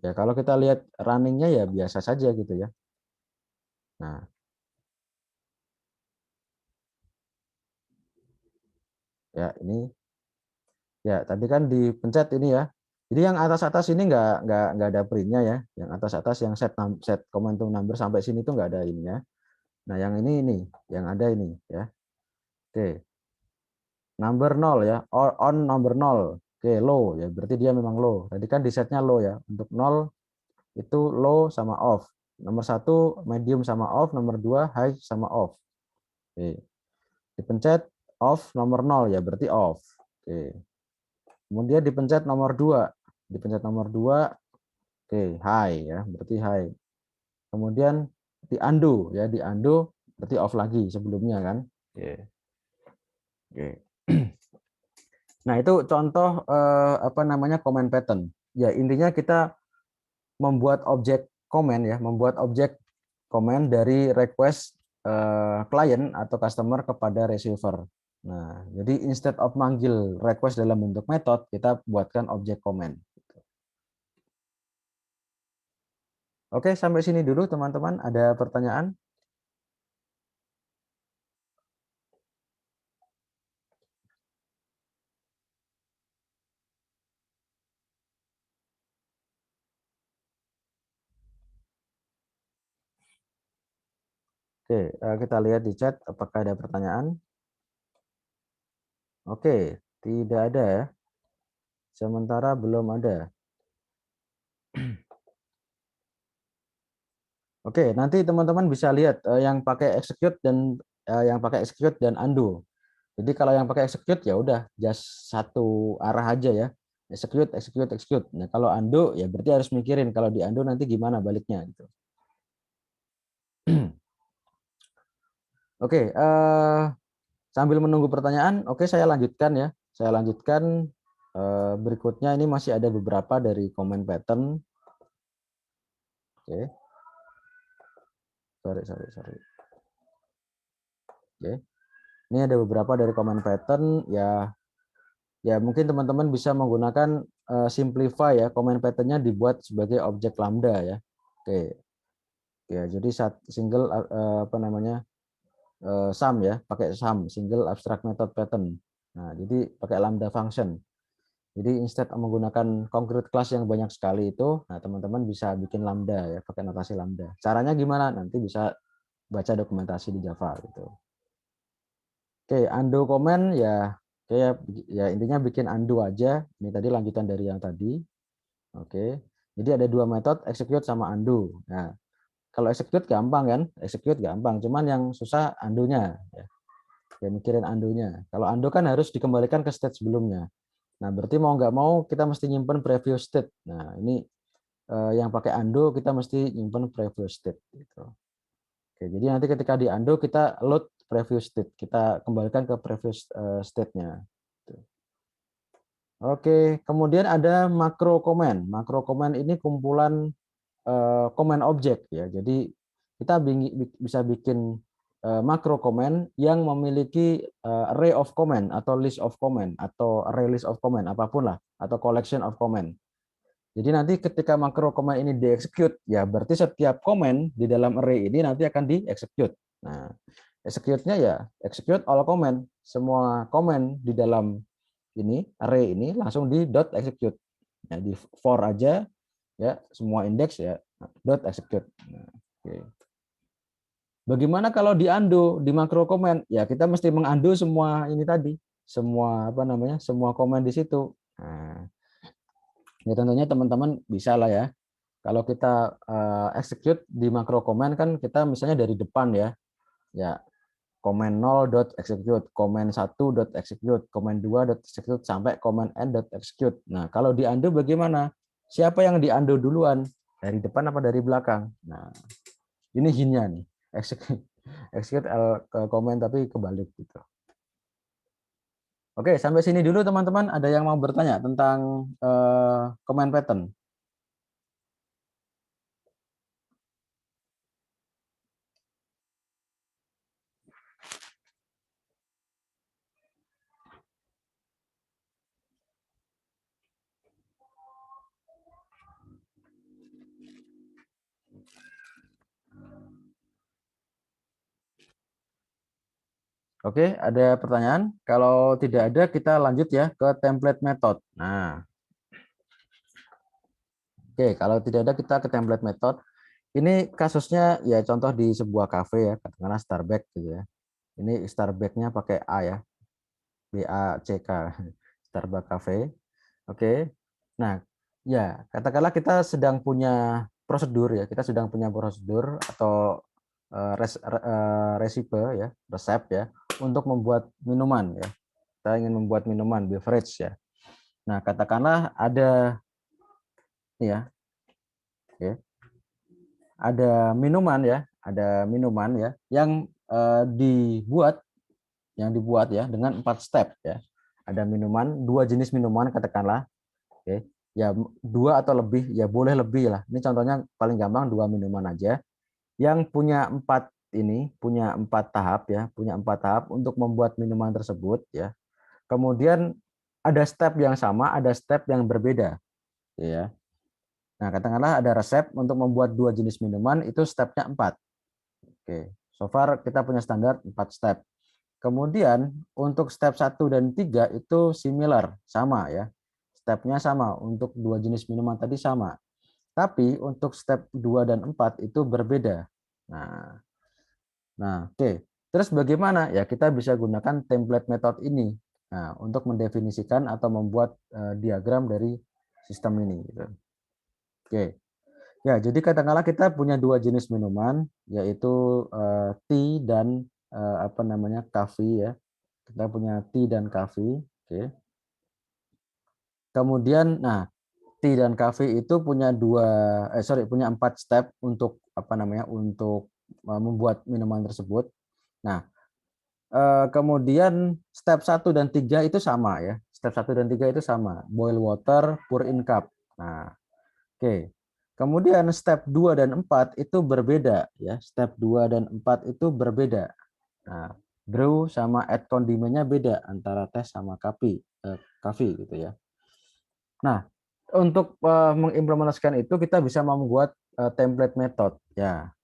Ya, kalau kita lihat running-nya ya biasa saja gitu ya. Nah, ya ini ya tadi kan dipencet ini ya. Jadi yang atas-atas ini nggak ada print-nya ya. Yang atas-atas yang set command to number sampai sini tuh nggak ada ininya. Nah, yang ini yang ada ini ya. Oke. Number 0 ya. On number 0. Oke, low ya. Berarti dia memang low. Tadi kan di setnya low ya. Untuk 0 itu low sama off. Nomor 1 medium sama off, nomor 2 high sama off. Oke. Dipencet off nomor 0 ya, berarti off. Oke. Kemudian dipencet nomor 2. Dipencet nomor 2, oke, high ya, berarti high. Kemudian di undo ya, di undo berarti off lagi sebelumnya kan. Oke. Oke. Nah, itu contoh apa namanya comment pattern. Ya, intinya kita membuat objek comment ya, membuat objek comment dari request klien atau customer kepada receiver. Nah, jadi instead of manggil request dalam bentuk method, kita buatkan objek comment. Oke, sampai sini dulu teman-teman. Ada pertanyaan? Oke, kita lihat di chat apakah ada pertanyaan. Oke, tidak ada ya. Sementara belum ada. Oke, nanti teman-teman bisa lihat yang pakai execute dan yang pakai execute dan undo. Jadi kalau yang pakai execute ya udah just satu arah aja ya. execute, execute, execute. Nah, kalau undo ya berarti harus mikirin kalau di undo nanti gimana baliknya gitu. Oke, sambil menunggu pertanyaan, oke saya lanjutkan ya. Saya lanjutkan berikutnya, ini masih ada beberapa dari comment pattern. Oke. Sorry. Oke. Ini ada beberapa dari comment pattern ya. Ya mungkin teman-teman bisa menggunakan simplify ya, comment patternnya dibuat sebagai objek lambda ya. Oke. Ya, jadi single apa namanya? Sum ya, pakai sum, single abstract method pattern. Nah, jadi pakai lambda function. Jadi instead menggunakan concrete class yang banyak sekali itu, nah teman-teman bisa bikin lambda ya, pakai notasi lambda. Caranya gimana? Nanti bisa baca dokumentasi di Java gitu. Oke, undo comment ya kayak ya intinya bikin undo aja. Ini tadi lanjutan dari yang tadi. Oke. Jadi ada dua metode, execute sama undo. Nah, kalau execute gampang kan? Execute gampang, cuman yang susah undo-nya ya. Ya mikirin undo-nya. Kalau undo kan harus dikembalikan ke state sebelumnya. Nah, berarti mau nggak mau kita mesti nyimpen previous state. Nah, ini yang pakai undo kita mesti nyimpen previous state gitu. Oke, jadi nanti ketika di undo kita load previous state, kita kembalikan ke previous state-nya. Oke, kemudian ada makro comment. Makro comment ini kumpulan comment objek ya. Jadi kita bisa bikin makro comment yang memiliki array of comment atau list of comment atau array list of comment apapun lah, atau collection of comment. Jadi nanti ketika makro comment ini di-execute, ya berarti setiap comment di dalam array ini nanti akan di-execute. Nah, execute-nya ya execute all comment. Semua comment di dalam ini array ini langsung di dot execute. Ya, di for aja ya, semua indeks ya dot execute. Nah, oke. Bagaimana kalau di undo di makro comment? Ya kita mesti mengundo semua ini tadi, semua apa namanya? Semua comment di situ. Nah, ya tentunya teman-teman bisa lah ya. Kalau kita execute di makro comment kan kita misalnya dari depan ya. Ya, comment 0.execute, comment 1.execute, comment 2.execute sampai comment n.execute. Nah, kalau di undo bagaimana? Siapa yang di undo duluan? Dari depan apa dari belakang? Nah, ini hint-nya nih. Execute comment tapi kebalik gitu. Oke, sampai sini dulu teman-teman. Ada yang mau bertanya tentang comment pattern? Oke, ada pertanyaan? Kalau tidak ada, kita lanjut ya ke template method. Nah, oke, kalau tidak ada kita ke template method. Ini kasusnya ya contoh di sebuah cafe ya, katakanlah Starbucks gitu ya. Ini Starbucks-nya pakai A ya, BACK, Starbucks Cafe. Oke. Nah, ya katakanlah kita sedang punya prosedur ya, kita sedang punya prosedur atau resipe ya, resep ya, untuk membuat minuman ya. Kita ingin membuat minuman beverage ya. Nah, katakanlah ada ya, oke, ada minuman ya yang dibuat ya dengan 4 step ya. Ada minuman, 2 jenis minuman katakanlah, oke. Ya 2 atau lebih, ya boleh lebih lah. Ini contohnya paling gampang 2 minuman aja yang punya 4 ini, punya 4 tahap ya, punya 4 tahap untuk membuat minuman tersebut ya. Kemudian ada step yang sama, ada step yang berbeda ya. Nah, katakanlah ada resep untuk membuat 2 jenis minuman itu stepnya 4. Oke, so far kita punya standar 4 step. Kemudian untuk step 1 dan 3 itu similar, sama ya. Stepnya sama, untuk 2 jenis minuman tadi sama. Tapi untuk step 2 dan 4 itu berbeda. Nah, oke. Terus bagaimana? Ya kita bisa gunakan template method ini. Nah, untuk mendefinisikan atau membuat diagram dari sistem ini gitu. Oke. Ya, jadi katakanlah kita punya 2 jenis minuman, yaitu tea dan apa namanya, coffee ya. Kita punya tea dan coffee, oke. Kemudian, nah, tea dan coffee itu punya punya 4 step untuk untuk membuat minuman tersebut. Nah, kemudian step 1 dan 3 itu sama ya. Step 1 dan 3 itu sama. Boil water, pour in cup. Nah, oke. Kemudian step 2 dan 4 itu berbeda ya. Step 2 dan 4 itu berbeda. Nah, brew sama add kondimennya beda antara teh sama coffee gitu ya. Nah, untuk mengimplementasikan itu kita bisa membuat template method ya.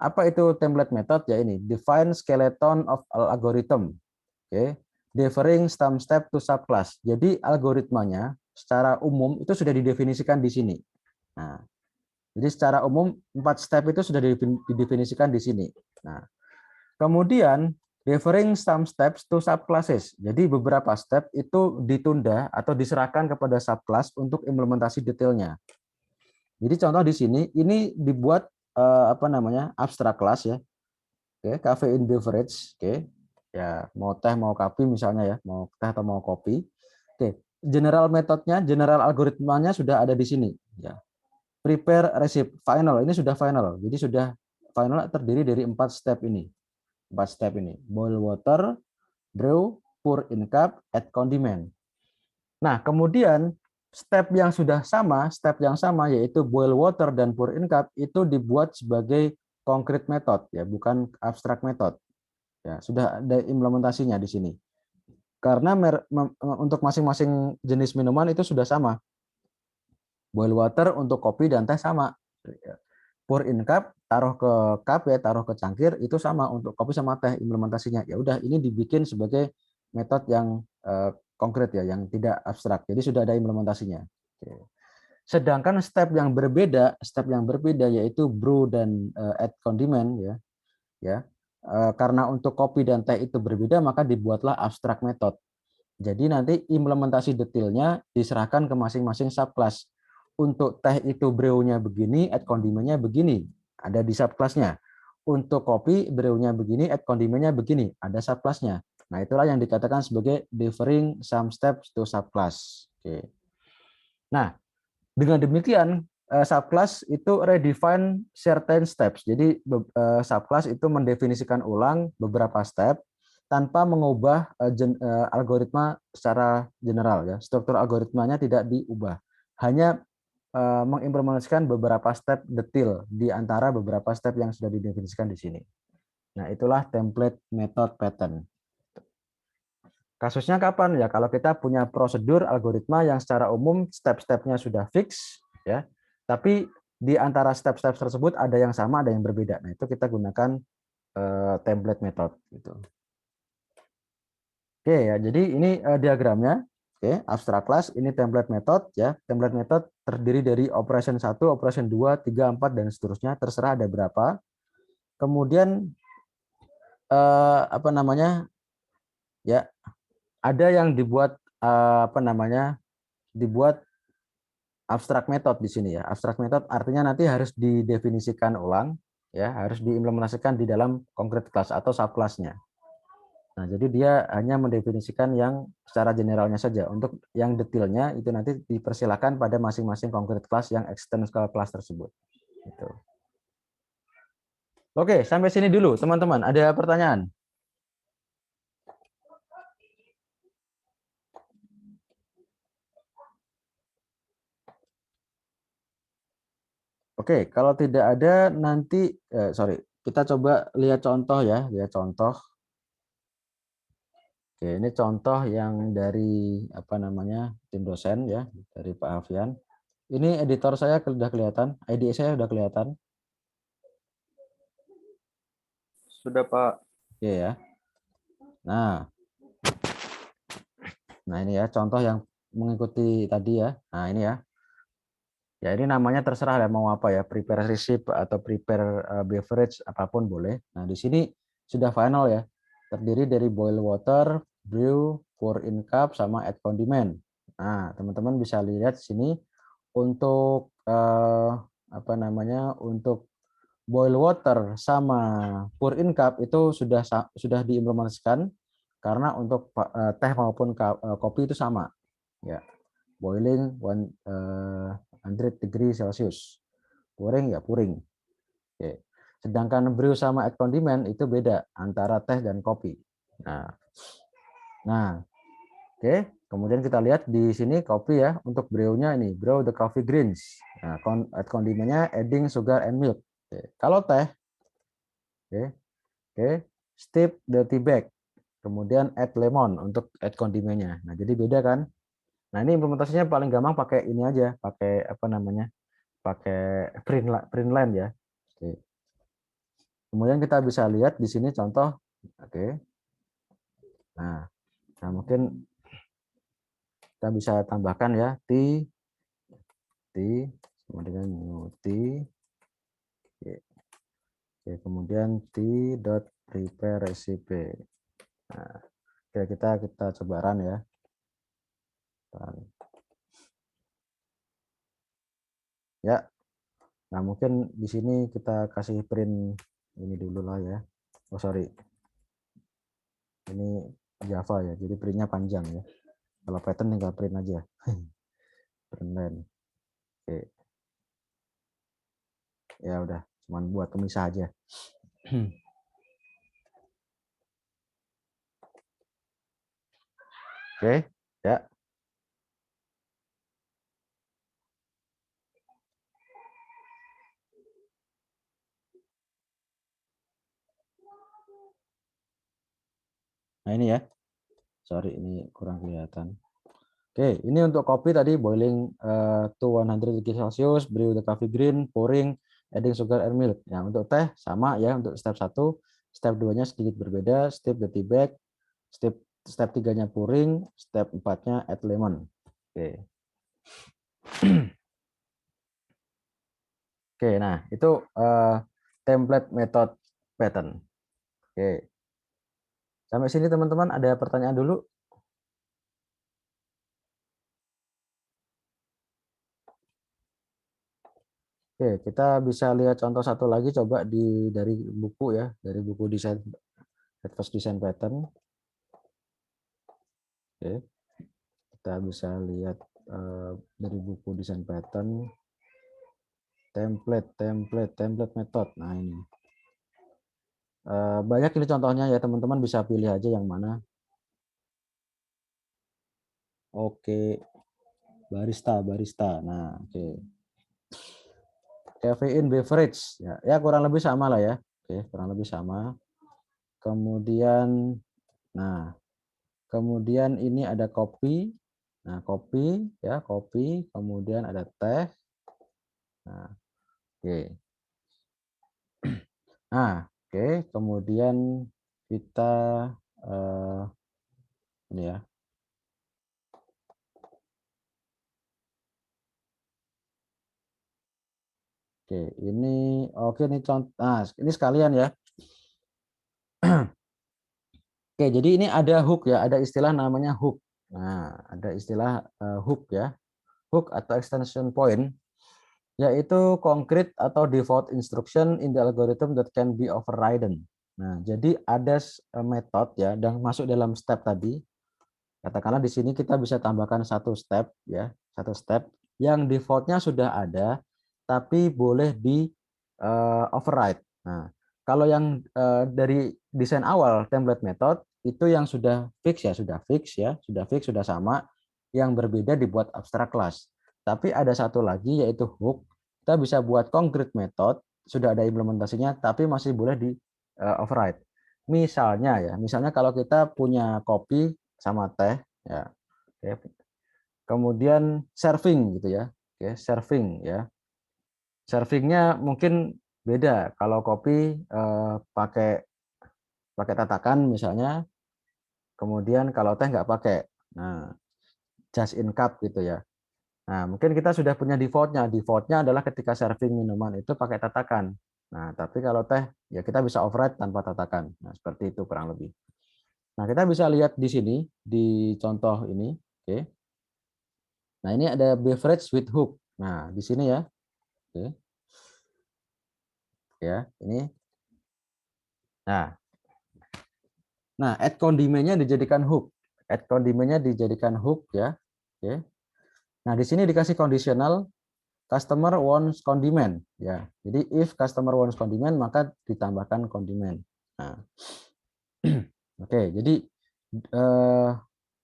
Apa itu template method? Ya ini, define skeleton of algorithm. Oke. Differing some step to subclass. Jadi algoritmanya secara umum itu sudah didefinisikan di sini. Nah, jadi secara umum 4 step itu sudah didefinisikan di sini. Nah, kemudian differing some steps to subclasses. Jadi beberapa step itu ditunda atau diserahkan kepada subclass untuk implementasi detailnya. Jadi contoh di sini ini dibuat abstract class ya. Oke, caffeine beverage, oke. Ya, mau teh mau kopi misalnya ya, mau teh atau mau kopi. Oke, general metodenya, general algoritmanya sudah ada di sini ya. Prepare recipe final, ini sudah final. Jadi sudah final terdiri dari 4 step ini. 4 step ini. Boil water, brew, pour in cup, add condiment. Nah, kemudian step yang sama yaitu boil water dan pour in cup itu dibuat sebagai concrete method ya, bukan abstract method. Ya, sudah ada implementasinya di sini. Karena untuk masing-masing jenis minuman itu sudah sama. Boil water untuk kopi dan teh sama. Pour in cup, taruh ke cup ya, taruh ke cangkir itu sama untuk kopi sama teh implementasinya. Ya udah, ini dibikin sebagai metode yang konkret ya, yang tidak abstrak. Jadi sudah ada implementasinya. Oke. Sedangkan step yang berbeda yaitu brew dan add condiment ya. Ya. Karena untuk kopi dan teh itu berbeda, maka dibuatlah abstrak method. Jadi nanti implementasi detailnya diserahkan ke masing-masing subclass. Untuk teh itu brew-nya begini, add kondimennya begini, ada di subclass-nya. Untuk kopi brew-nya begini, add kondimennya begini, ada subclass-nya. Nah, itulah yang dikatakan sebagai differing some steps to subclass. Oke. Nah, dengan demikian subclass itu redefine certain steps. Jadi subclass itu mendefinisikan ulang beberapa step tanpa mengubah algoritma secara general ya. Struktur algoritmanya tidak diubah. Hanya mengimplementasikan beberapa step detail di antara beberapa step yang sudah didefinisikan di sini. Nah, itulah template method pattern. Kasusnya kapan ya? Kalau kita punya prosedur algoritma yang secara umum step-stepnya sudah fix ya, tapi di antara step-step tersebut ada yang sama, ada yang berbeda. Nah, itu kita gunakan template method gitu. Oke ya, jadi ini diagramnya. Oke, abstract class, ini template method ya. Template method terdiri dari operation 1, operation 2, 3, 4 dan seterusnya, terserah ada berapa. Kemudian ya, ada yang dibuat dibuat abstract method di sini ya. Abstract method artinya nanti harus didefinisikan ulang ya, harus diimplementasikan di dalam concrete class atau subclass-nya. Nah, jadi dia hanya mendefinisikan yang secara generalnya saja. Untuk yang detailnya itu nanti dipersilakan pada masing-masing concrete class yang external class tersebut. Gitu. Oke, sampai sini dulu teman-teman. Ada pertanyaan? Oke, kalau tidak ada nanti kita coba lihat contoh ya, lihat contoh. Oke, ini contoh yang dari tim dosen ya, dari Pak Alfian. Ini editor saya sudah kelihatan, ID saya sudah kelihatan. Sudah, Pak. Oke ya. Nah ini ya contoh yang mengikuti tadi ya. Nah, ini ya. Ya, ini namanya terserah ya mau apa ya, prepare recipe atau prepare beverage apapun boleh. Nah, di sini sudah final ya. Terdiri dari boil water, brew, pour in cup sama add condiment. Nah, teman-teman bisa lihat sini untuk untuk boil water sama pour in cup itu sudah diimplementasikan karena untuk teh maupun kopi itu sama ya. boiling 100 degree Celsius. Pouring ya pouring. Oke. Sedangkan brew sama add condiment itu beda antara teh dan kopi. Nah, oke. Kemudian kita lihat di sini kopi ya. Untuk brewnya ini, brew the coffee greens. Nah, add condimentnya adding sugar and milk. Oke. Kalau teh, oke, steep the tea bag. Kemudian add lemon untuk add condimentnya. Nah, jadi beda kan? Nah, ini implementasinya paling gampang pakai ini aja, pakai apa namanya? Pakai printline ya. Oke. Kemudian kita bisa lihat di sini contoh. Oke. Nah, mungkin kita bisa tambahkan ya T, kemudian new T. Oke, kemudian T dot prepare recipe. Nah, oke, kita coba run ya. Ya. Nah, mungkin di sini kita kasih print ini dulu lah ya. Oh, sorry. Ini Java ya, jadi printnya panjang ya. Kalau Python tinggal print aja. Print line. Oke. Ya udah, cuman buat pemisah aja. Oke, ya. Nah, ini ya. Sorry, ini kurang kelihatan. Oke, ini untuk kopi tadi boiling to 100 degree Celsius, brew the coffee green, pouring, adding sugar and milk. Ya, untuk teh sama ya, untuk step 1, step 2-nya sedikit berbeda, step the tea bag, step 3-nya pouring, step 4-nya add lemon. Oke. Oke, nah itu template method pattern. Oke. Sampai sini teman-teman ada pertanyaan dulu? Oke, kita bisa lihat contoh satu lagi coba dari buku ya, dari buku desain Advanced Design Pattern. Oke. Kita bisa lihat dari buku desain pattern template method. Nah, ini. Banyak ini contohnya ya, teman-teman bisa pilih aja yang mana. Oke. Barista. Nah, oke. Caffeine beverage ya kurang lebih sama lah ya. Oke, kurang lebih sama. Kemudian kemudian ini ada kopi. Nah, kopi, kemudian ada teh. Nah, oke. Nah, oke, kemudian kita ini ya. Oke, ini contoh. Nah, ini sekalian ya. Oke, jadi ini ada hook ya, ada istilah namanya hook. Nah, ada istilah hook ya. Hook atau extension point yaitu concrete atau default instruction in the algorithm that can be overridden. Nah, jadi ada metode ya dan masuk dalam step tadi. Katakanlah di sini kita bisa tambahkan satu step ya, satu step yang defaultnya sudah ada tapi boleh di override. Nah, kalau yang dari desain awal template method itu yang sudah fix ya, sudah sama. Yang berbeda dibuat abstract class. Tapi ada satu lagi yaitu hook. Kita bisa buat concrete method, sudah ada implementasinya, tapi masih boleh di override. Misalnya kalau kita punya kopi sama teh, ya, kemudian serving gitu ya, serving ya. Servingnya mungkin beda. Kalau kopi pakai tatakan misalnya, kemudian kalau teh nggak pakai. Nah, just in cup gitu ya. Nah, mungkin kita sudah punya defaultnya. Defaultnya adalah ketika serving minuman itu pakai tatakan. Nah, tapi kalau teh ya kita bisa override tanpa tatakan. Nah, seperti itu kurang lebih. Nah, kita bisa lihat di sini di contoh ini. Oke. Nah, ini ada beverage with hook. Nah, di sini ya. Oke. Ya, ini. Nah, add condimentnya dijadikan hook. Add condimentnya dijadikan hook ya. Oke. Nah, di sini dikasih conditional customer wants condiment ya. Jadi if customer wants condiment maka ditambahkan condiment. Nah, oke, jadi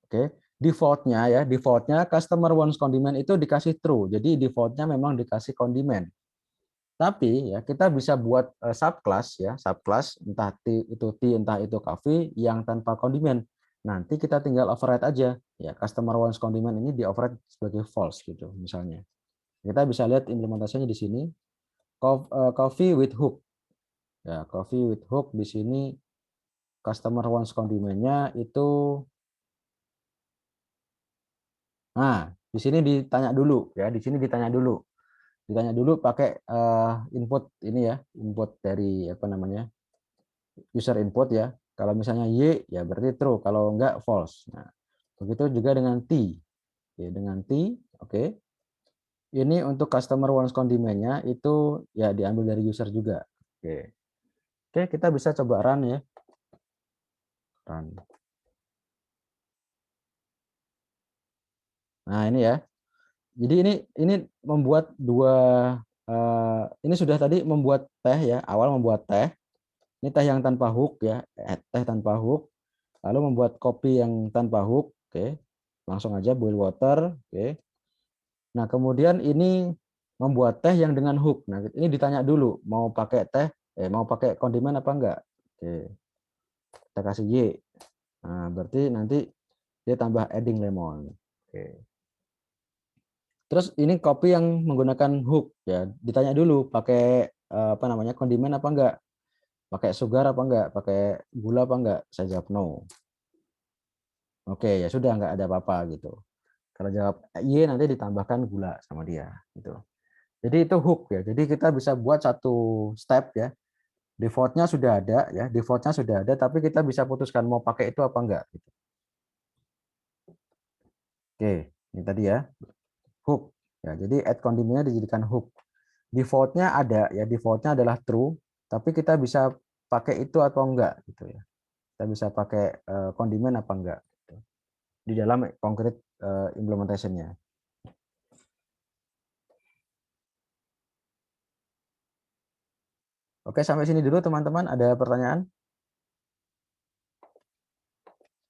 oke, defaultnya customer wants condiment itu dikasih true. Jadi defaultnya memang dikasih condiment. Tapi ya kita bisa buat subclass ya, subclass entah T entah itu coffee yang tanpa condiment. Nanti kita tinggal override aja ya, customer wants condiment ini di override sebagai false gitu misalnya. Kita bisa lihat implementasinya di sini. Coffee with hook. Ya, coffee with hook di sini customer wants condimentnya itu. Nah, di sini ditanya dulu ya, di sini ditanya dulu. Ditanya dulu pakai input ini ya, input dari apa namanya? User input ya. Kalau misalnya Y ya berarti true, kalau enggak false. Nah, begitu juga dengan T. Oke, dengan T, oke. Ini untuk customer wants condimentnya itu ya diambil dari user juga. Oke. Oke, kita bisa coba run ya. Run. Nah, ini ya. Jadi ini membuat ini sudah tadi membuat teh ya, awal membuat teh. Ini teh yang tanpa hook ya, teh tanpa hook. Lalu membuat kopi yang tanpa hook, oke. Langsung aja boil water, oke. Nah, kemudian ini membuat teh yang dengan hook. Nah, ini ditanya dulu mau pakai mau pakai kondimen apa enggak. Oke. Kita kasih Y. Nah, berarti nanti dia tambah adding lemon. Oke. Terus ini kopi yang menggunakan hook ya, ditanya dulu pakai apa namanya kondimen apa enggak, pakai sugar apa enggak, pakai gula apa enggak. Saya jawab no. Oke, ya sudah enggak ada apa-apa gitu. Kalau jawab Y nanti ditambahkan gula sama dia gitu. Jadi itu hook ya. Jadi kita bisa buat satu step ya. Defaultnya sudah ada ya, defaultnya sudah ada, tapi kita bisa putuskan mau pakai itu apa enggak. Gitu. Oke, ini tadi ya hook. Ya, jadi add condimennya dijadikan hook. Defaultnya ada ya, defaultnya adalah true, tapi kita bisa pakai itu atau enggak gitu ya. Kita bisa pakai kondimen apa enggak gitu. Di dalam concrete implementation-nya. Oke, sampai sini dulu teman-teman. Ada pertanyaan?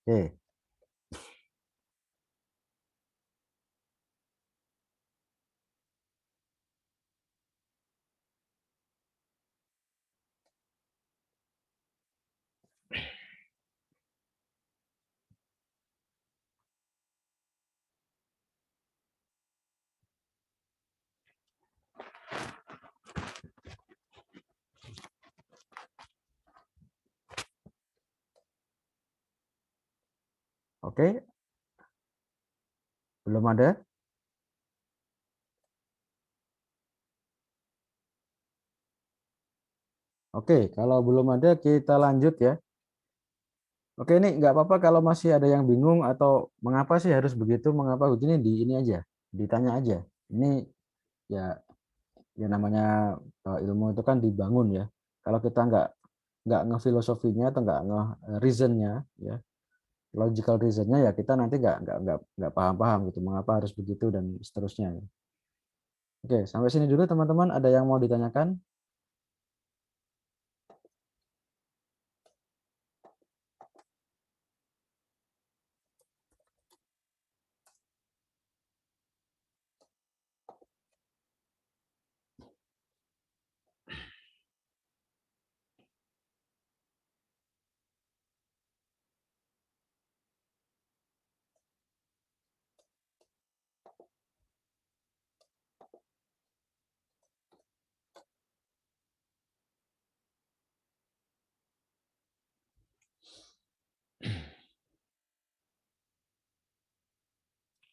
Oke. Oke, belum ada? Oke, kalau belum ada kita lanjut ya. Oke, ini nggak apa-apa kalau masih ada yang bingung atau mengapa sih harus begitu, mengapa begini, di ini aja, ditanya aja. Ini ya ya namanya ilmu itu kan dibangun ya. Kalau kita nggak ngefilosofinya atau nggak nge-reasonnya ya, logical reasonnya ya kita nanti nggak paham-paham gitu mengapa harus begitu dan seterusnya. Oke, sampai sini dulu teman-teman. Ada yang mau ditanyakan?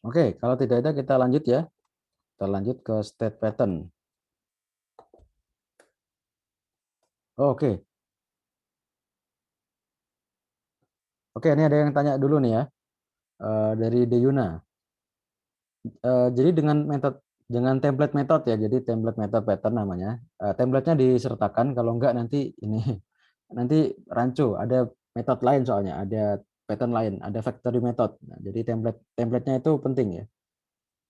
Oke, kalau tidak ada kita lanjut ya. Kita lanjut ke state pattern. Oke. Oke, ini ada yang tanya dulu nih ya. Dari Deyuna. Jadi dengan template method ya. Jadi template method pattern namanya. Template-nya disertakan, kalau enggak nanti ini nanti rancu. Ada metode lain soalnya, ada pattern lain, ada factory method. Nah, jadi template-nya itu penting ya.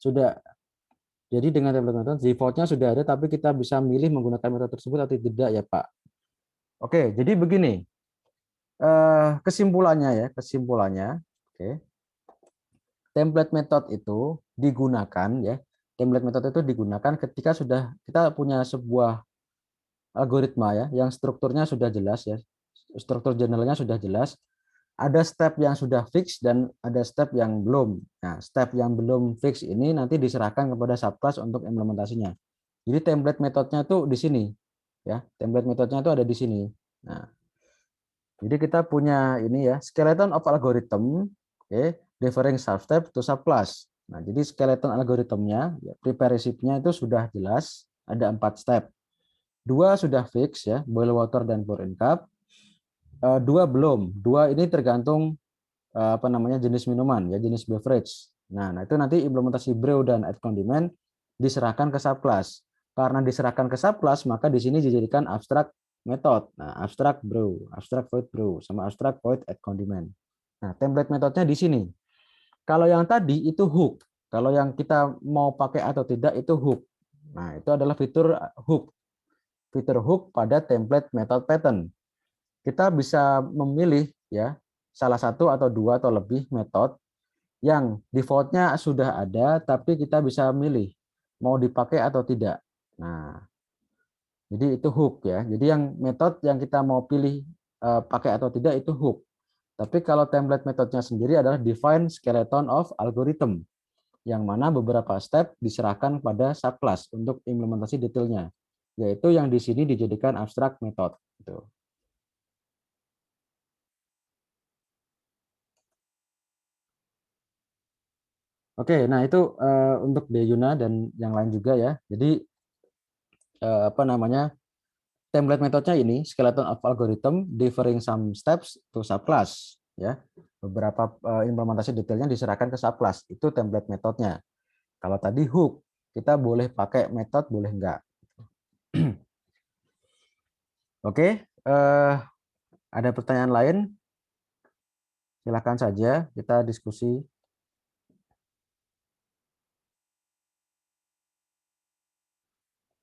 sudah. Jadi dengan template metode defaultnya sudah ada, tapi kita bisa milih menggunakan metode tersebut atau tidak ya Pak. Oke, jadi begini. Kesimpulannya. Oke. Template method itu digunakan ya. Template method itu digunakan ketika sudah kita punya sebuah algoritma ya, yang strukturnya sudah jelas ya. Struktur generalnya sudah jelas. Ada step yang sudah fix dan ada step yang belum. Nah, step yang belum fix ini nanti diserahkan kepada subclass untuk implementasinya. Jadi template metodenya tuh di sini, ya. Template metodenya itu ada di sini. Nah, jadi kita punya ini ya, skeleton of algorithm, oke, differing substep to subclass. Nah, jadi skeleton algoritmnya, ya, prepare recipe-nya itu sudah jelas, ada 4 step. 2 sudah fix ya, boil water dan pour in cup. 2 belum. 2 ini tergantung apa namanya jenis minuman ya, jenis beverage. Nah, itu nanti implementasi brew dan add condiment diserahkan ke subclass. Karena diserahkan ke subclass, maka di sini dijadikan abstract method. Nah, abstract brew, abstract void brew sama abstract void add condiment. Nah, template metodenya di sini. Kalau yang tadi itu hook. Kalau yang kita mau pakai atau tidak itu hook. Nah, itu adalah fitur hook. Fitur hook pada template method pattern. Kita bisa memilih ya salah satu atau 2 atau lebih metode yang defaultnya sudah ada, tapi kita bisa milih mau dipakai atau tidak. Nah, jadi itu hook ya. Jadi yang metode yang kita mau pilih pakai atau tidak itu hook. Tapi kalau template metodenya sendiri adalah define skeleton of algorithm, yang mana beberapa step diserahkan pada subclass untuk implementasi detailnya, yaitu yang di sini dijadikan abstract method. Gitu. Oke, nah itu untuk Deyuna dan yang lain juga ya. Jadi apa namanya template metodenya ini skeleton of algorithm differing some steps to subclass ya. Beberapa implementasi detailnya diserahkan ke subclass. Itu template metodenya. Kalau tadi hook, kita boleh pakai metode, boleh enggak. Oke, ada pertanyaan lain? Silakan saja kita diskusi.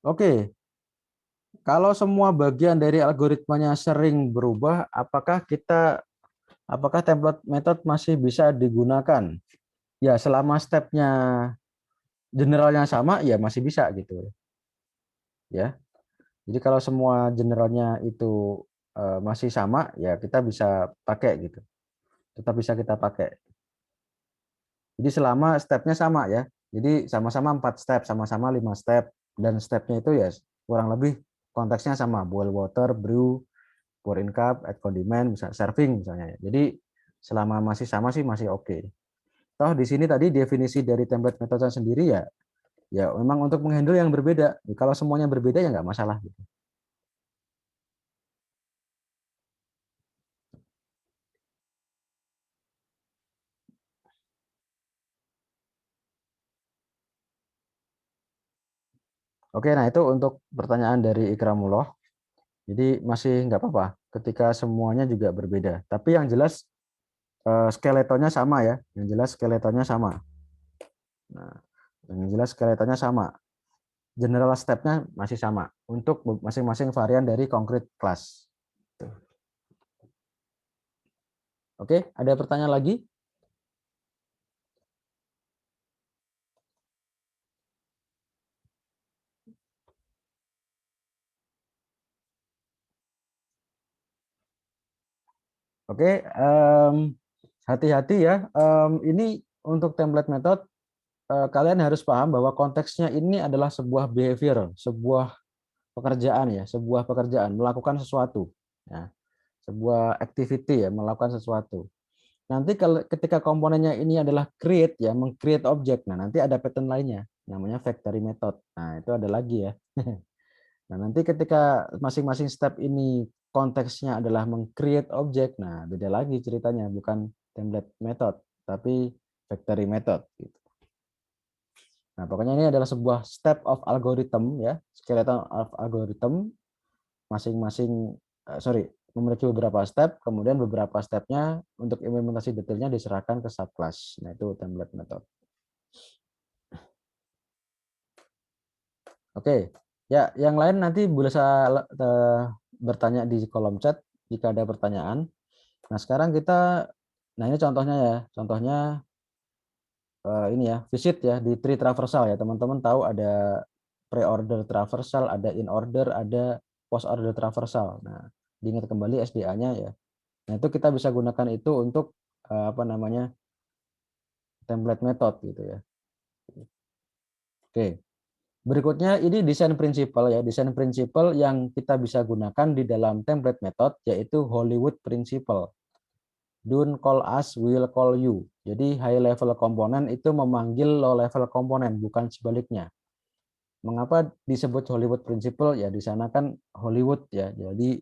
Oke, kalau semua bagian dari algoritmanya sering berubah, apakah template method masih bisa digunakan? Ya, selama stepnya generalnya sama, ya masih bisa gitu. Ya, jadi kalau semua generalnya itu masih sama, ya kita bisa pakai gitu. Tetap bisa kita pakai. Jadi selama stepnya sama ya. Jadi sama-sama 4 step, sama-sama 5 step. Dan stepnya itu ya kurang lebih konteksnya sama. Boil water, brew, pour in cup, add condiment, bisa serving misalnya. Jadi selama masih sama sih masih oke. Toh di sini tadi definisi dari template metode sendiri ya, ya memang untuk menghandle yang berbeda. Kalau semuanya berbeda ya nggak masalah. Gitu. Oke, nah itu untuk pertanyaan dari Ikramullah. Jadi masih nggak apa-apa ketika semuanya juga berbeda. Tapi yang jelas skeletonnya sama ya. Yang jelas skeletonnya sama. Nah, yang jelas skeletonnya sama. General step-nya masih sama untuk masing-masing varian dari concrete class. Oke, ada pertanyaan lagi? Oke, hati-hati ya. Ini untuk template method, kalian harus paham bahwa konteksnya ini adalah sebuah behavior, sebuah pekerjaan ya, sebuah pekerjaan, melakukan sesuatu. Ya, sebuah activity ya, melakukan sesuatu. Nanti kalau ketika komponennya ini adalah create ya, meng-create objek. Nah, nanti ada pattern lainnya, namanya factory method. Nah, itu ada lagi ya. Nah, nanti ketika masing-masing step ini konteksnya adalah meng-create objek, nah beda lagi ceritanya, bukan template method, tapi factory method. Gitu. Nah, pokoknya ini adalah sebuah step of algorithm ya, skeleton of algorithm, masing-masing, memiliki beberapa step, kemudian beberapa stepnya untuk implementasi detailnya diserahkan ke subclass. Nah, itu template method. Oke, ya yang lain nanti bisa bertanya di kolom chat jika ada pertanyaan. Nah sekarang kita, nah ini contohnya ya, contohnya ini ya, visit ya di tree traversal ya, teman-teman tahu ada pre-order traversal, ada in order, ada post order traversal. Nah, diingat kembali SDA-nya ya. Nah, itu kita bisa gunakan itu untuk apa namanya? Template method gitu ya. Oke. Berikutnya ini desain principle ya, desain principle yang kita bisa gunakan di dalam template method yaitu Hollywood principle. Don't call us, we will call you. Jadi high level komponen itu memanggil low level komponen, bukan sebaliknya. Mengapa disebut Hollywood principle? Ya di sana kan Hollywood ya. Jadi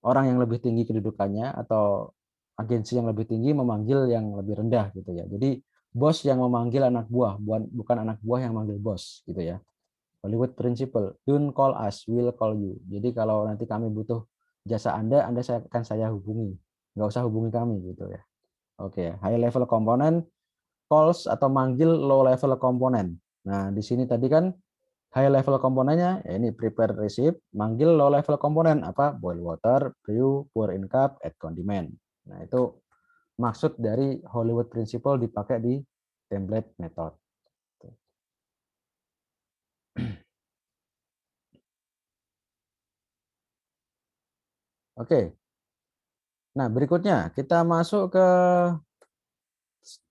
orang yang lebih tinggi kedudukannya atau agensi yang lebih tinggi memanggil yang lebih rendah gitu ya. Jadi bos yang memanggil anak buah, bukan anak buah yang memanggil bos gitu ya. Hollywood principle, don't call us, we'll call you. Jadi kalau nanti kami butuh jasa Anda akan saya hubungi. Nggak usah hubungi kami gitu ya. Oke, high level komponen calls atau manggil low level komponen. Nah, di sini tadi kan high level komponennya ya ini prepare receive, manggil low level komponen apa? Boil water, brew, pour in cup, add condiment. Nah, itu maksud dari Hollywood principle dipakai di template method. Oke. Nah, berikutnya kita masuk ke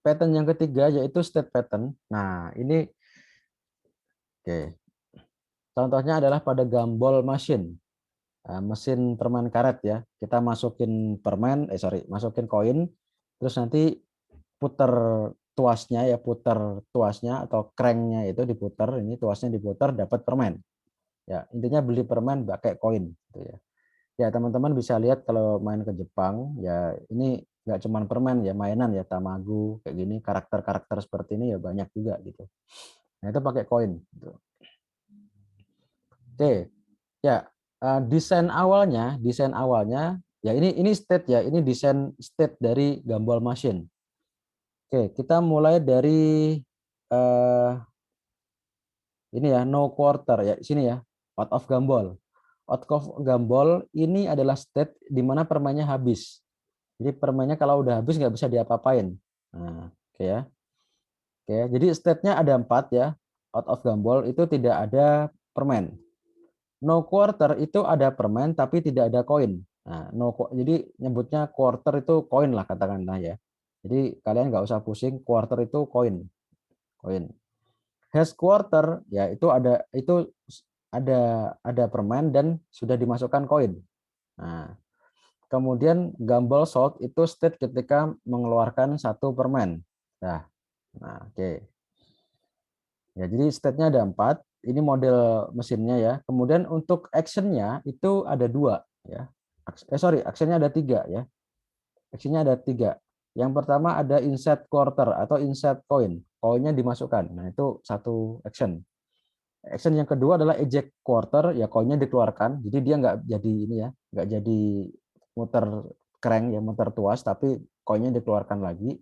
pattern yang ketiga yaitu state pattern. Nah, ini oke. Contohnya adalah pada gumball machine. Mesin permen karet ya. Kita masukin masukin koin terus nanti putar tuasnya ya, putar tuasnya atau cranknya itu diputar, ini tuasnya diputar dapat permen. Ya, intinya beli permen pakai koin gitu ya. Ya, teman-teman bisa lihat kalau main ke Jepang, ya ini nggak cuma permen ya, mainan ya, tamago kayak gini, karakter-karakter seperti ini ya banyak juga gitu. Nah, itu pakai koin gitu. Oke. Ya, desain awalnya ya ini state ya, ini desain state dari gumball machine. Oke, kita mulai dari ini ya, no quarter ya, sini ya, out of gumball. Out of gumball ini adalah state di mana permennya habis. Jadi permennya kalau udah habis nggak bisa diapa-apain. Nah, oke ya. Oke, jadi state-nya ada 4 ya. Out of gumball itu tidak ada permen. No quarter itu ada permen tapi tidak ada koin. Nah, jadi nyebutnya quarter itu koin lah katakanlah ya. Jadi kalian nggak usah pusing, quarter itu koin. Koin. Has quarter ya ada permen dan sudah dimasukkan koin. Nah, kemudian gumball salt itu state ketika mengeluarkan 1 permen. Nah, oke. Ya, jadi state-nya ada 4. Ini model mesinnya ya. Kemudian untuk action-nya itu ada 2 ya. Actionnya ada 3 ya. Actionnya ada 3. Yang pertama ada insert quarter atau insert coin. Koinnya dimasukkan. Nah, itu satu action. Action yang kedua adalah eject quarter, ya koinnya dikeluarkan. Jadi dia nggak jadi ini ya, nggak jadi muter crank ya, muter tuas, tapi koinnya dikeluarkan lagi.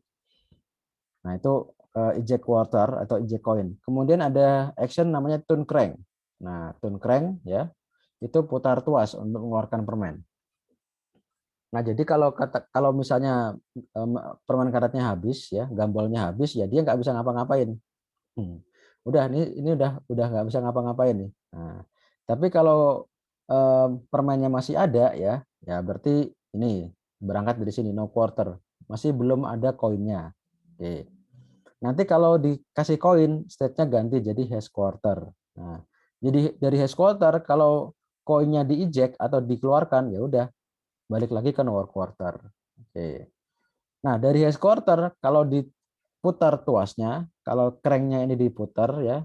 Nah, itu eject quarter atau eject coin. Kemudian ada action namanya turn crank. Nah, turn crank ya, itu putar tuas untuk mengeluarkan permen. Nah, jadi kalau misalnya permen karetnya habis ya, gambolnya habis ya dia nggak bisa ngapa-ngapain. Udah ini udah nggak bisa ngapa-ngapain nih. Nah, tapi kalau permennya masih ada ya, ya berarti ini berangkat dari sini no quarter, masih belum ada koinnya. Oke. Nanti kalau dikasih koin, state-nya ganti jadi hash quarter. Nah, jadi dari hash quarter kalau koinnya di-eject atau dikeluarkan ya udah balik lagi ke no quarter. Oke. Nah, dari hash quarter kalau diputar tuasnya, kalau cranknya ini diputar ya,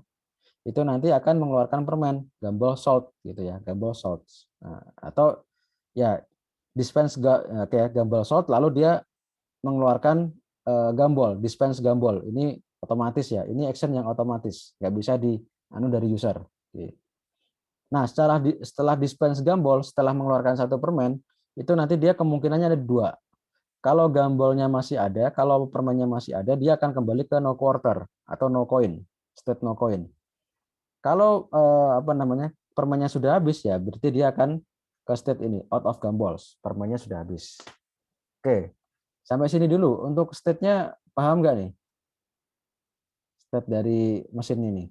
itu nanti akan mengeluarkan permen gumball salt gitu ya, gumball salt. Nah, atau ya dispense kayak gumball salt lalu dia mengeluarkan gumball, dispense gumball. Ini otomatis ya, ini action yang otomatis, nggak bisa dari user. Oke. Nah, setelah dispense gumball, setelah mengeluarkan 1 permen, itu nanti dia kemungkinannya ada 2. Kalau gumballnya masih ada, kalau permennya masih ada, dia akan kembali ke no quarter atau no coin, state no coin. Kalau apa namanya, permennya sudah habis ya, berarti dia akan ke state ini, out of gumballs. Permennya sudah habis. Oke, sampai sini dulu. Untuk state-nya paham nggak nih? State dari mesin ini.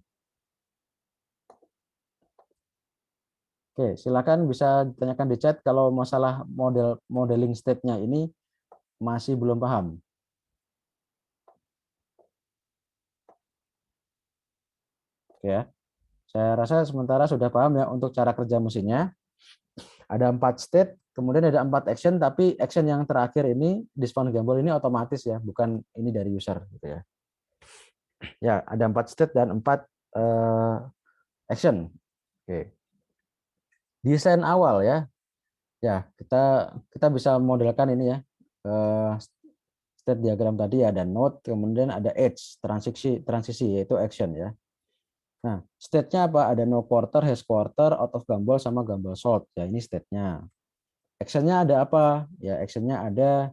Oke, silakan bisa ditanyakan di chat kalau masalah modeling state-nya ini masih belum paham. Oke ya. Saya rasa sementara sudah paham ya untuk cara kerja mesinnya. Ada 4 state, kemudian ada 4 action, tapi action yang terakhir ini, display gumball ini otomatis ya, bukan ini dari user gitu ya. Ya, ada 4 state dan 4 action. Oke. Desain awal ya. Ya, kita bisa modelkan ini ya. State diagram tadi ada node, kemudian ada edge, transisi yaitu action ya. Nah, state-nya apa? Ada no quarter, has quarter, out of gumball sama gumball sort. Ya, ini state-nya. Action-nya ada apa? Ya, action-nya ada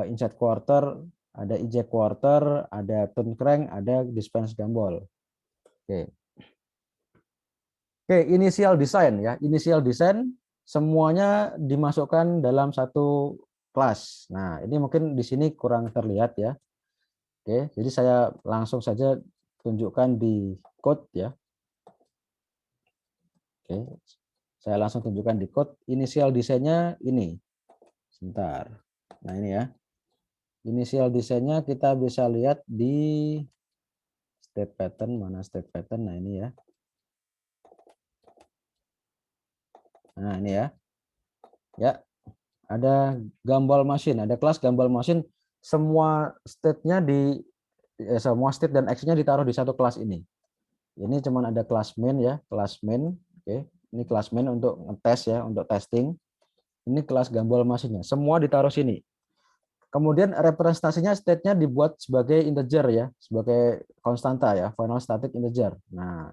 inside quarter, ada eject quarter, ada turn crank, ada dispense gumball. Oke. Oke, initial design ya. Initial design semuanya dimasukkan dalam satu kelas. Nah, ini mungkin di sini kurang terlihat ya. Oke, jadi saya langsung saja tunjukkan di code ya. Oke, saya langsung tunjukkan di code. Initial desainnya ini. Sebentar. Nah, ini ya. Initial desainnya kita bisa lihat di state pattern. Mana state pattern? Nah, ini ya. Nah, ini ya. Ya, ada gumball machine, ada kelas gumball machine. Semua state-nya semua state dan action-nya ditaruh di satu kelas ini. Ini cuman ada kelas main ya, kelas main. Oke, ini kelas main untuk ngetes ya, untuk testing. Ini kelas gumball machine-nya. Semua ditaruh sini. Kemudian representasinya state-nya dibuat sebagai integer ya, sebagai konstanta ya, final static integer. Nah,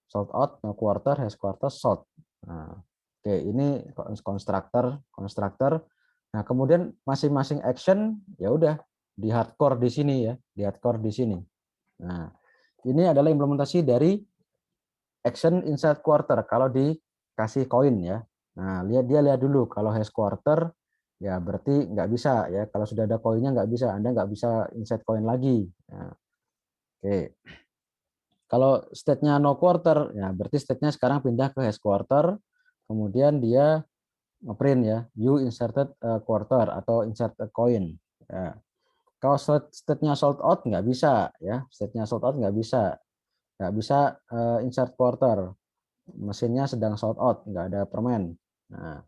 sort out, no quarter, has quarter, sort. Nah, oke, ini konstruktor. Nah, kemudian masing-masing action ya udah di hardcore di sini ya, di hardcore di sini. Nah, ini adalah implementasi dari action inside quarter kalau dikasih koin ya. Nah, lihat dulu kalau has quarter ya berarti nggak bisa ya. Kalau sudah ada koinnya nggak bisa, Anda nggak bisa insert koin lagi. Nah, oke. Kalau state-nya no quarter, ya berarti state-nya sekarang pindah ke has quarter, kemudian dia ngeprint ya, you inserted a quarter atau insert a coin. Ya. Kalau state-nya sold out nggak bisa ya, state-nya sold out nggak bisa insert quarter. Mesinnya sedang sold out, nggak ada permen. Nah,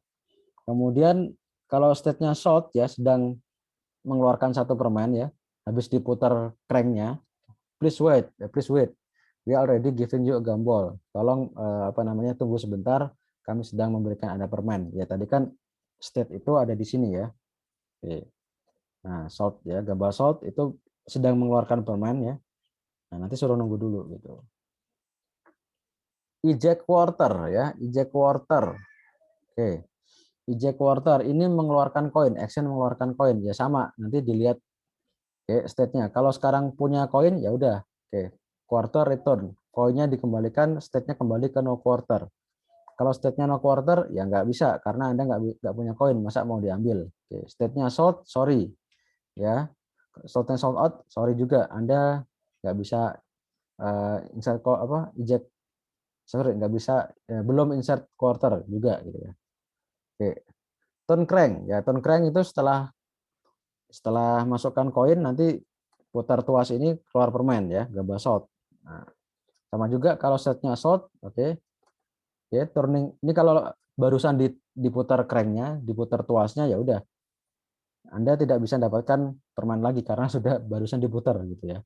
kemudian kalau state-nya sold ya sedang mengeluarkan satu permen ya, habis diputar cranknya, please wait, we already giving you a gumball. Tolong apa namanya tunggu sebentar, kami sedang memberikan Anda permen. Ya tadi kan state itu ada di sini ya. Oke. Nah, salt ya, gumball salt itu sedang mengeluarkan permen ya. Nah, nanti suruh nunggu dulu gitu. Eject quarter ya, eject quarter. Oke. Eject quarter ini mengeluarkan koin, action mengeluarkan koin ya sama. Nanti dilihat state-nya. Kalau sekarang punya koin ya udah. Oke. Quarter return. Koinnya dikembalikan, state-nya kembali ke no quarter. Kalau state-nya no quarter ya nggak bisa karena Anda nggak punya koin, masa mau diambil. Oke. State-nya sold, sorry. Ya. State-nya sold out, sorry juga. Anda nggak bisa insert eject, sorry nggak bisa belum insert quarter juga gitu ya. Oke. Turn crank ya, turn crank itu setelah masukkan koin nanti putar tuas ini keluar permen ya, gabah salt. Nah, sama juga kalau setnya salt, oke. Ya, turning ini kalau barusan diputar cranknya, diputar tuasnya ya udah. Anda tidak bisa dapatkan permen lagi karena sudah barusan diputar gitu ya.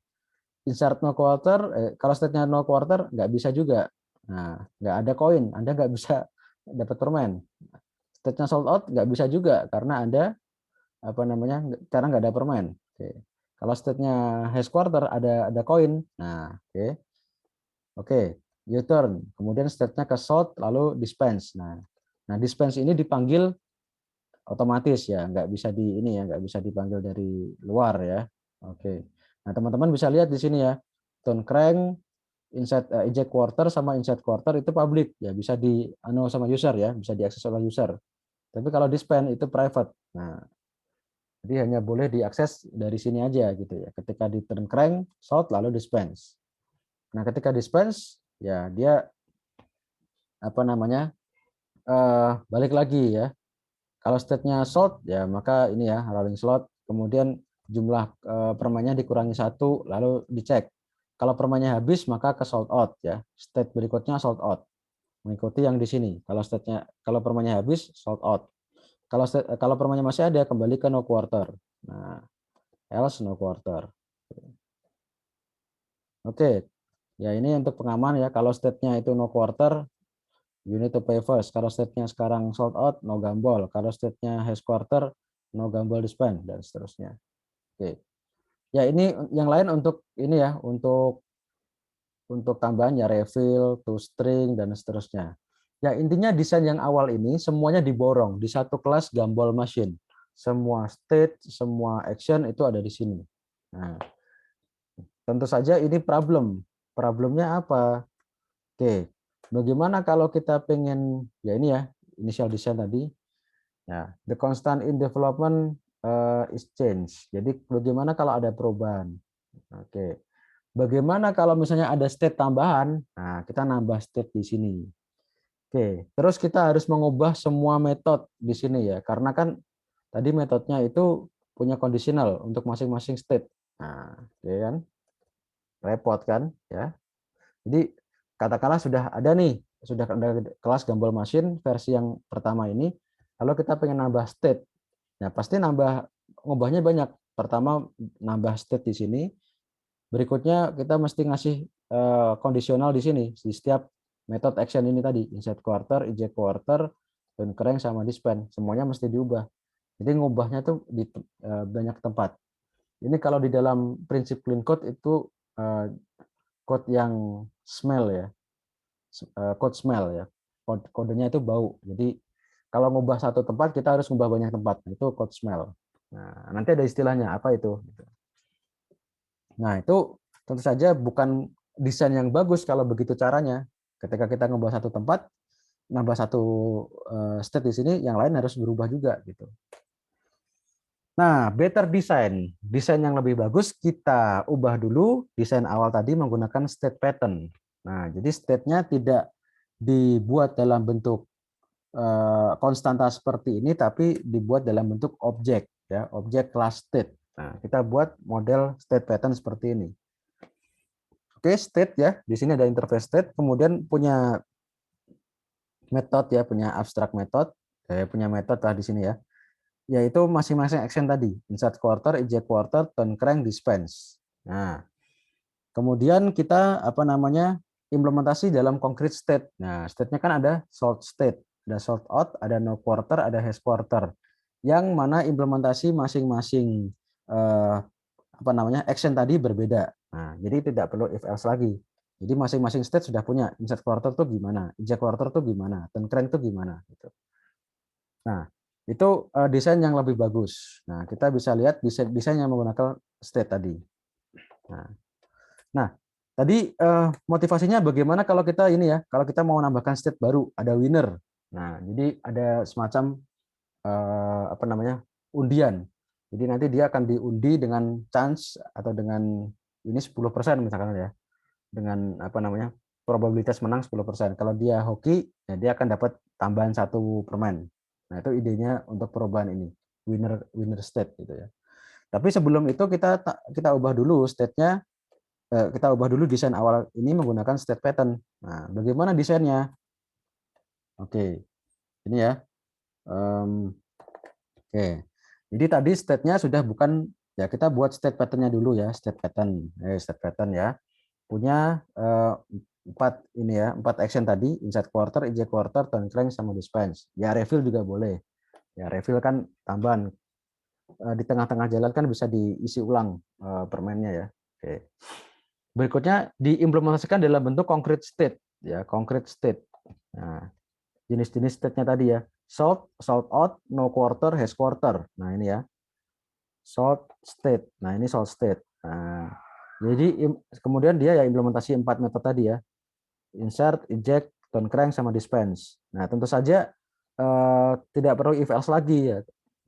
Insert no quarter, kalau state-nya no quarter nggak bisa juga. Nah, nggak ada koin, Anda nggak bisa dapat permen. State-nya sold out nggak bisa juga karena Anda apa namanya karena nggak ada permen. Oke. Kalau state-nya has quarter ada koin. Nah, oke, U-turn. Kemudian state-nya ke sort lalu dispense. Nah dispense ini dipanggil otomatis ya, nggak bisa nggak bisa dipanggil dari luar ya. Oke. Nah teman-teman bisa lihat di sini ya, turn crank eject quarter sama insert quarter itu public ya, bisa di sama user ya, bisa diakses oleh user. Tapi kalau dispense itu private. Nah, jadi hanya boleh diakses dari sini aja gitu ya. Ketika di turn crank, salt lalu dispense. Nah, ketika dispense ya dia balik lagi ya. Kalau state-nya salt ya maka ini ya rolling slot, kemudian jumlah permennya dikurangi 1 lalu dicek. Kalau permennya habis maka ke salt out ya. State berikutnya salt out. Mengikuti yang di sini. Kalau permennya habis salt out. Kalau permennya masih ada kembali ke no quarter. Nah, else no quarter. Oke. Ya ini untuk pengaman ya. Kalau state-nya itu no quarter, you need to pay first. Kalau state-nya sekarang sold out, no gamble. Kalau state-nya has quarter, no gamble dispense dan seterusnya. Oke. Ya ini yang lain untuk ini ya, untuk tambahan ya refill, to string dan seterusnya. Ya intinya desain yang awal ini semuanya diborong di satu kelas Gumball machine. Semua state, semua action itu ada di sini. Nah, tentu saja ini problem. Problemnya apa? Oke, bagaimana kalau kita pengen ya ini ya initial design tadi. Ya, the constant in development is change. Jadi bagaimana kalau ada perubahan? Oke. Bagaimana kalau misalnya ada state tambahan? Nah, kita nambah state di sini. Oke, terus kita harus mengubah semua metode di sini ya, karena kan tadi metodenya itu punya conditional untuk masing-masing state. Nah, ya kan? Repot kan, ya. Jadi katakanlah sudah ada nih, sudah ada kelas Gumball Machine versi yang pertama ini, lalu kita pengen nambah state. Nah, pasti ngubahnya banyak. Pertama nambah state di sini, berikutnya kita mesti ngasih kondisional di sini di setiap metode action ini tadi, insert quarter, eject quarter, turn crank sama dispense, semuanya mesti diubah. Jadi ngubahnya tuh di banyak tempat. Ini kalau di dalam prinsip clean code itu code yang smell ya, code smell ya, kodenya itu bau. Jadi kalau ngubah satu tempat kita harus ngubah banyak tempat, itu code smell. Nah, nanti ada istilahnya apa itu. Nah, itu tentu saja bukan desain yang bagus kalau begitu caranya. Ketika kita ngubah satu tempat, nambah satu state di sini, yang lain harus berubah juga gitu. Nah, better design. Desain yang lebih bagus kita ubah dulu desain awal tadi menggunakan state pattern. Nah, jadi state-nya tidak dibuat dalam bentuk konstanta seperti ini, tapi dibuat dalam bentuk objek, ya, objek class state. Nah, kita buat model state pattern seperti ini. Oke, state ya, di sini ada interface state, kemudian punya metode ya, punya abstract method, punya metode lah di sini ya, yaitu masing-masing action tadi, insert quarter, eject quarter, turn crank, dispense. Nah, kemudian kita implementasi dalam concrete state. Nah, state-nya kan ada salt state, ada salt out, ada no quarter, ada has quarter. Yang mana implementasi masing-masing action tadi berbeda. Nah, jadi tidak perlu if else lagi. Jadi masing-masing state sudah punya insert quarter tuh gimana, eject quarter tuh gimana, turn crank tuh gimana gitu. Nah, itu desain yang lebih bagus. Nah, kita bisa lihat desain yang menggunakan state tadi. Nah, tadi motivasinya bagaimana kalau kita ini ya, kalau kita mau menambahkan state baru, ada winner. Nah, jadi ada semacam undian. Jadi nanti dia akan diundi dengan chance atau dengan ini 10% misalkan ya. Dengan probabilitas menang 10%. Kalau dia hoki, ya dia akan dapat tambahan 1 permen. Nah, itu idenya untuk perubahan ini, winner state gitu ya. Tapi sebelum itu kita ubah dulu state-nya, kita ubah dulu desain awal ini menggunakan state pattern. Nah, bagaimana desainnya? Oke, ini ya. Oke, jadi tadi state-nya sudah bukan ya, kita buat state pattern-nya dulu ya, state pattern ya. Punya 4 action tadi, insert quarter, eject quarter, turn crank sama dispense. Ya refill juga boleh. Ya refill kan tambahan di tengah-tengah jalan kan bisa diisi ulang permennya ya. Oke. Berikutnya diimplementasikan dalam bentuk concrete state ya, concrete state. Nah, jenis-jenis state-nya tadi ya. Salt out, no quarter, has quarter. Nah, ini ya. Salt state. Nah, ini salt state. Nah, Jadi kemudian dia ya implementasi 4 metode tadi ya. Insert, eject, turn crank sama dispense. Nah, tentu saja tidak perlu if else lagi ya.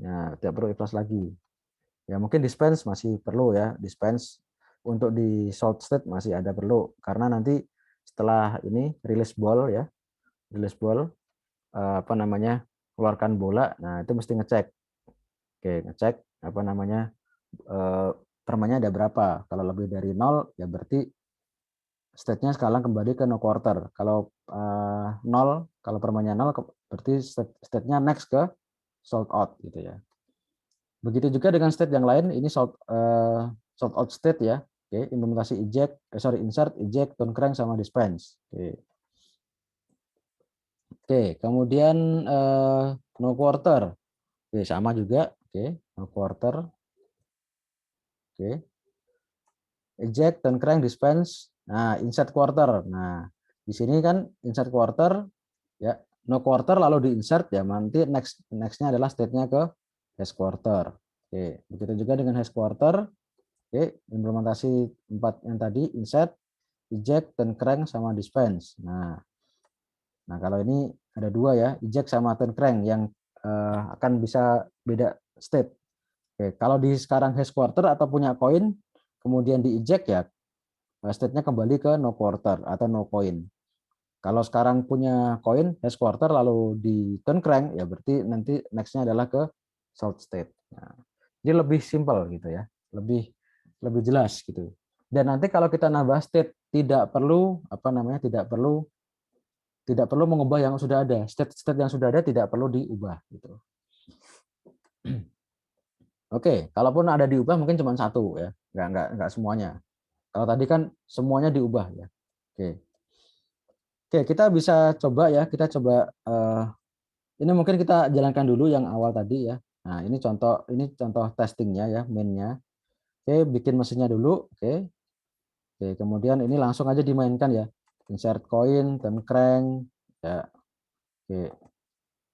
Ya, tidak perlu if else lagi. Ya, mungkin dispense masih perlu ya. Dispense untuk di salt state masih ada perlu karena nanti setelah ini release ball ya. Release ball apa namanya? Keluarkan bola. Nah, itu mesti ngecek. Oke, ngecek apa namanya? Permainya ada berapa. Kalau lebih dari 0 ya berarti state-nya sekarang kembali ke no quarter. Kalau 0, kalau permainan 0 berarti state-nya next ke sold out gitu ya. Begitu juga dengan state yang lain, ini sold out state ya. Oke, implementasi insert, eject, turn crank sama dispense. Oke, kemudian no quarter. Oke, sama juga. Oke, no quarter. Oke. Eject, turn crank, dispense. Nah, insert quarter. Nah, di sini kan insert quarter ya, no quarter lalu di insert ya, nanti nextnya adalah state-nya ke hash quarter. Oke, begitu juga dengan hash quarter. Oke, implementasi 4 yang tadi, insert, eject, turn crank sama dispense. Nah, kalau ini ada 2 ya, eject sama turn crank yang akan bisa beda state. Oke, kalau di sekarang hash quarter atau punya koin kemudian di eject ya, state-nya kembali ke no quarter atau no coin. Kalau sekarang punya koin hash quarter lalu di turn crank ya berarti nanti next-nya adalah ke salt state. Nah, jadi lebih simple gitu ya, lebih jelas gitu. Dan nanti kalau kita nambah state tidak perlu tidak perlu mengubah yang sudah ada. State yang sudah ada tidak perlu diubah gitu. Oke, kalaupun ada diubah mungkin cuma satu ya, nggak semuanya. Kalau tadi kan semuanya diubah ya. Oke, kita bisa coba ya, kita coba ini mungkin kita jalankan dulu yang awal tadi ya. Nah, ini contoh testingnya ya, mainnya. Oke, bikin mesinnya dulu. Oke. Oke, kemudian ini langsung aja dimainkan ya. Insert coin, turn crank, ya. Oke,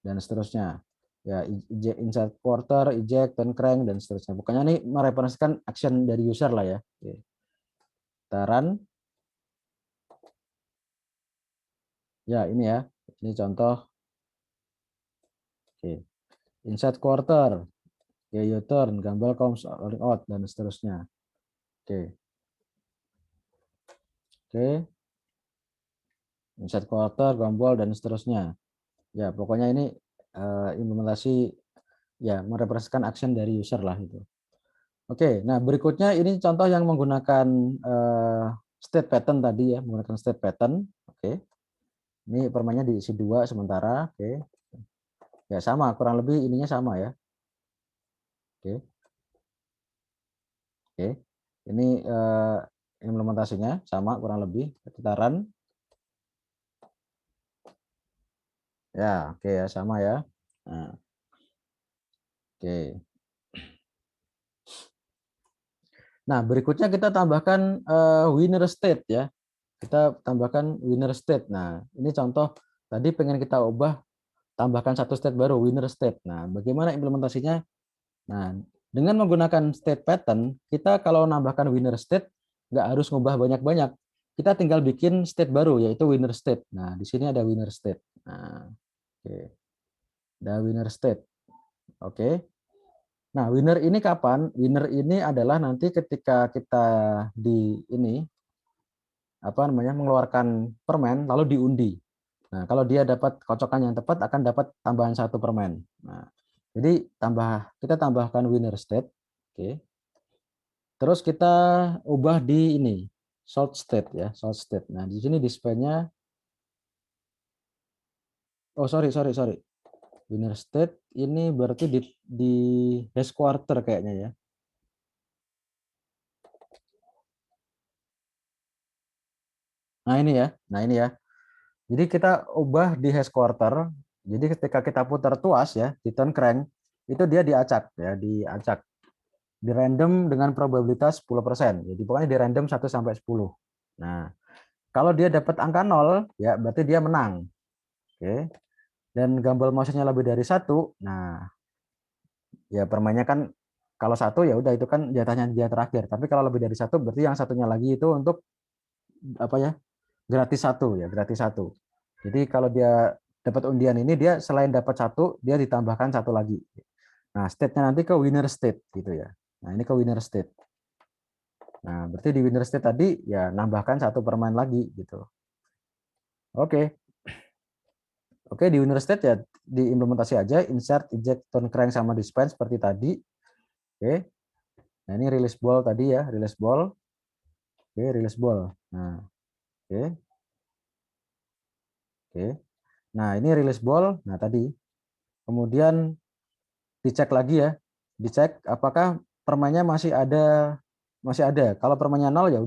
dan seterusnya. Ya, insert quarter, eject, turn crank dan seterusnya. Pokoknya ini merepresentasikan action dari user lah ya. Oke. Kita run. Ya, ini ya. Ini contoh. Oke. Insert quarter. Oke, U-turn, gambar comes out dan seterusnya. Oke. Oke. Insert quarter, gombol dan seterusnya. Ya, pokoknya ini implementasi ya merepresentasikan action dari user lah itu. Oke, nah berikutnya ini contoh yang menggunakan state pattern tadi ya, menggunakan state pattern. Oke. Ini permainnya diisi 2 sementara. Oke. Ya sama, kurang lebih ininya sama ya. Oke. Oke. Ini implementasinya sama kurang lebih. Kita run. Ya, oke ya sama ya. Nah, oke. Nah, berikutnya kita tambahkan winner state ya. Kita tambahkan winner state. Nah, ini contoh tadi pengen kita ubah, tambahkan satu state baru, winner state. Nah, bagaimana implementasinya? Nah, dengan menggunakan state pattern, kita kalau nambahkan winner state nggak harus ngubah banyak-banyak. Kita tinggal bikin state baru yaitu winner state. Nah, di sini ada winner state. Nah, oke. Ada winner state. Oke. Nah, winner ini kapan? Winner ini adalah nanti ketika kita di ini apa namanya mengeluarkan permen lalu diundi. Nah, kalau dia dapat kocokan yang tepat akan dapat tambahan 1 permen. Nah, jadi kita tambahkan winner state. Oke. Terus kita ubah di ini salt state ya, salt state. Nah, di sini display-nya oh sorry. Winner state ini berarti di hash quarter kayaknya ya. Nah, ini ya. Jadi kita ubah di hash quarter. Jadi ketika kita putar tuas ya di turn crank itu dia diacak ya, di random dengan probabilitas 10%. Jadi pokoknya di random 1 sampai 10. Nah, kalau dia dapat angka 0 ya berarti dia menang. Oke. Dan gambar mouse-nya lebih dari 1. Nah, ya permainnya kan Kalau satu ya udah itu kan jatahnya dia terakhir. Tapi kalau lebih dari satu berarti yang satunya lagi itu untuk apa ya? Gratis satu ya, gratis satu. Jadi kalau dia dapat undian ini dia selain dapat satu dia ditambahkan satu lagi. Nah, state-nya nanti ke winner state gitu ya. Nah, ini ke winner state. Nah, berarti di winner state tadi ya nambahkan satu permain lagi gitu. Oke. Oke, di winner state ya diimplementasi aja insert, eject, turn crank sama dispense seperti tadi. Oke. Nah, ini release ball tadi ya, release ball. Oke, release ball. Nah, oke. Oke. Nah, ini release ball. Nah, tadi. Kemudian dicek lagi ya. Dicek apakah permainnya masih ada. Kalau permainnya 0 ya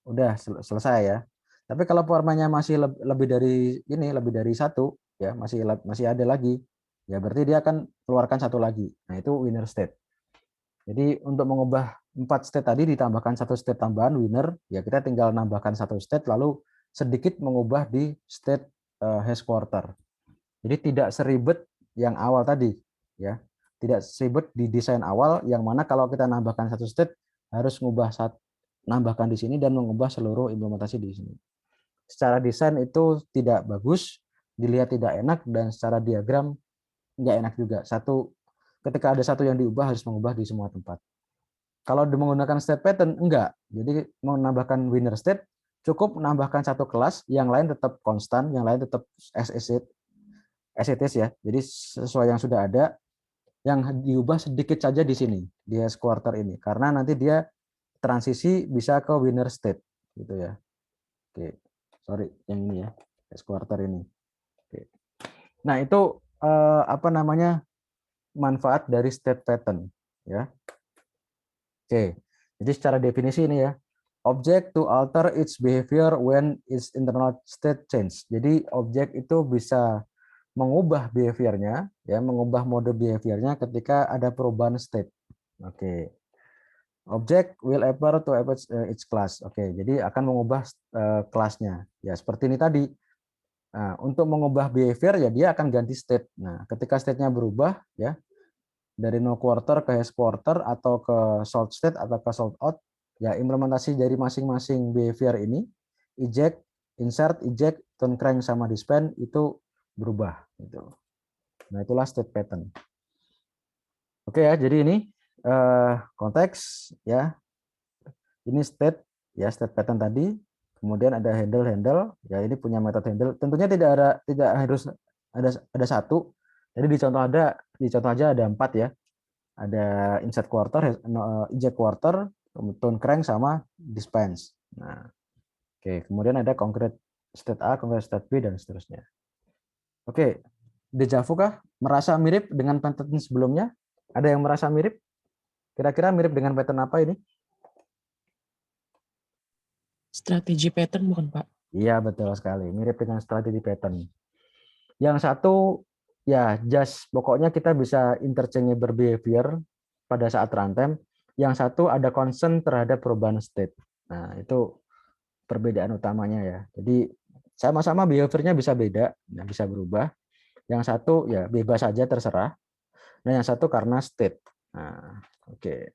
udah selesai ya. Tapi kalau permainnya masih lebih dari ini, lebih dari satu ya, masih ada lagi. Ya berarti dia akan keluarkan satu lagi. Nah, itu winner state. Jadi untuk mengubah 4 state tadi ditambahkan satu state tambahan winner, ya kita tinggal nambahkan satu state lalu sedikit mengubah di state hash quarter. Jadi tidak seribet yang awal tadi ya. Tidak seribet di desain awal yang mana kalau kita nambahkan satu state harus nambahkan di sini dan mengubah seluruh implementasi di sini. Secara desain itu tidak bagus, dilihat tidak enak dan secara diagram nggak enak juga. Ketika ada satu yang diubah harus mengubah di semua tempat. Kalau menggunakan state pattern enggak. Jadi menambahkan winner state cukup menambahkan satu kelas, yang lain tetap konstan, yang lain tetap as it is ya. Jadi sesuai yang sudah ada, yang diubah sedikit saja di sini di hash quarter ini karena nanti dia transisi bisa ke winner state gitu ya. Oke. Sorry, yang ini ya. Hash quarter ini. Oke. Nah, itu apa namanya? Manfaat dari state pattern ya. Oke. Jadi secara definisi ini ya. Object to alter its behavior when its internal state change. Jadi objek itu bisa mengubah behaviornya ya, mengubah mode behaviornya ketika ada perubahan state. Oke. Object will appear to its class. Oke, jadi akan mengubah kelasnya. Ya, seperti ini tadi. Nah, untuk mengubah behavior ya dia akan ganti state. Nah, ketika state-nya berubah ya dari no quarter ke hash quarter atau ke salt state atau ke salt out, ya implementasi dari masing-masing behavior ini eject, insert, eject, turn crank sama dispense itu berubah gitu. Nah, itulah state pattern. Oke ya, jadi ini konteks ya. Ini state ya, state pattern tadi. Kemudian ada handle ya, ini punya metode handle. Tentunya tidak harus ada satu. Jadi di contoh aja ada 4 ya. Ada insert quarter, eject quarter, turn crank sama dispense. Nah, oke, kemudian ada concrete state A, concrete state B dan seterusnya. Oke, deja vu kah? Merasa mirip dengan pattern sebelumnya? Ada yang merasa mirip? Kira-kira mirip dengan pattern apa ini? Strategi pattern bukan, Pak? Iya, betul sekali. Mirip dengan strategi pattern. Yang satu, ya just pokoknya kita bisa interchangeable behavior pada saat runtime. Yang satu ada concern terhadap perubahan state. Nah, itu perbedaan utamanya ya. Jadi sama-sama behaviornya bisa beda, bisa berubah. Yang satu ya bebas saja terserah. Nah, yang satu karena state. Nah, oke.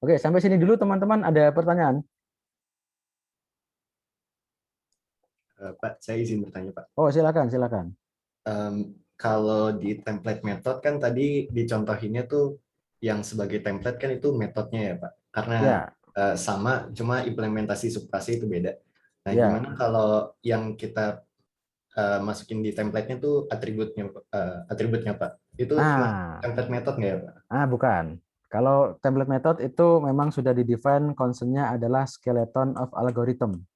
Oke, sampai sini dulu teman-teman. Ada pertanyaan? Pak, saya izin bertanya, Pak. Oh, silakan. Kalau di template method kan tadi dicontohinnya tuh yang sebagai template kan itu metodenya ya, Pak. Karena Ya. Sama, cuma implementasi subklasi itu beda. Nah, Ya. gimana kalau yang kita masukin di template-nya tuh atributnya, Pak? Itu template method nggak ya, Pak? Bukan. Kalau template method itu memang sudah di-define concern-nya adalah skeleton of algorithm.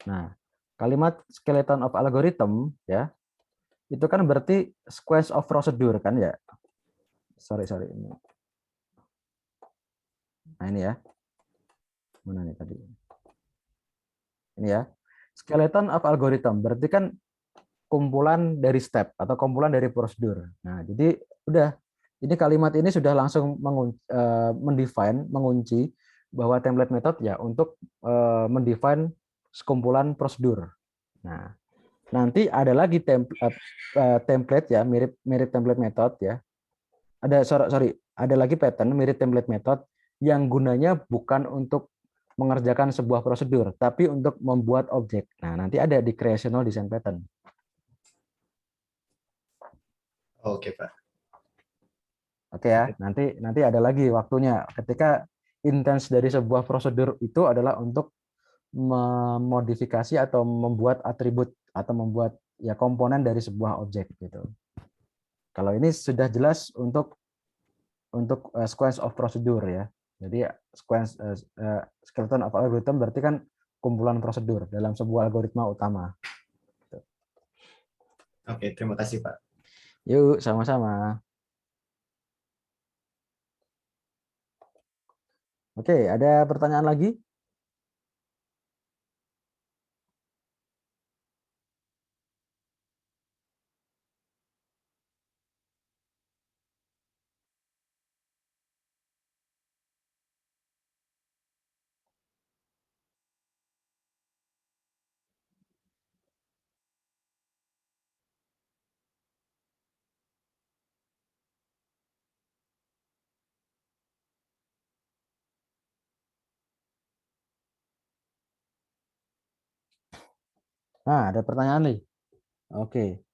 Nah, kalimat skeleton of algorithm ya, itu kan berarti sequence of procedure kan ya. Sorry. Nah, ini ya. Mana nih tadi? Ini ya. Skeleton of algorithm berarti kan kumpulan dari step atau kumpulan dari prosedur. Nah, jadi udah ini kalimat ini sudah langsung mengunci bahwa template method ya untuk mendefine sekumpulan prosedur. Nah, nanti ada lagi template ya mirip template method ya. Ada ada lagi pattern mirip template method yang gunanya bukan untuk mengerjakan sebuah prosedur, tapi untuk membuat objek. Nah, nanti ada di creational design pattern. Oke, Pak. Oke ya, nanti ada lagi waktunya. Ketika intens dari sebuah prosedur itu adalah untuk memodifikasi atau membuat atribut atau membuat ya komponen dari sebuah objek gitu. Kalau ini sudah jelas untuk sequence of procedure ya. Jadi sequence skeleton of algorithm berarti kan kumpulan prosedur dalam sebuah algoritma utama. Oke, terima kasih, Pak. Yuk, sama-sama. Oke, ada pertanyaan lagi? Nah, ada pertanyaan nih. Oke.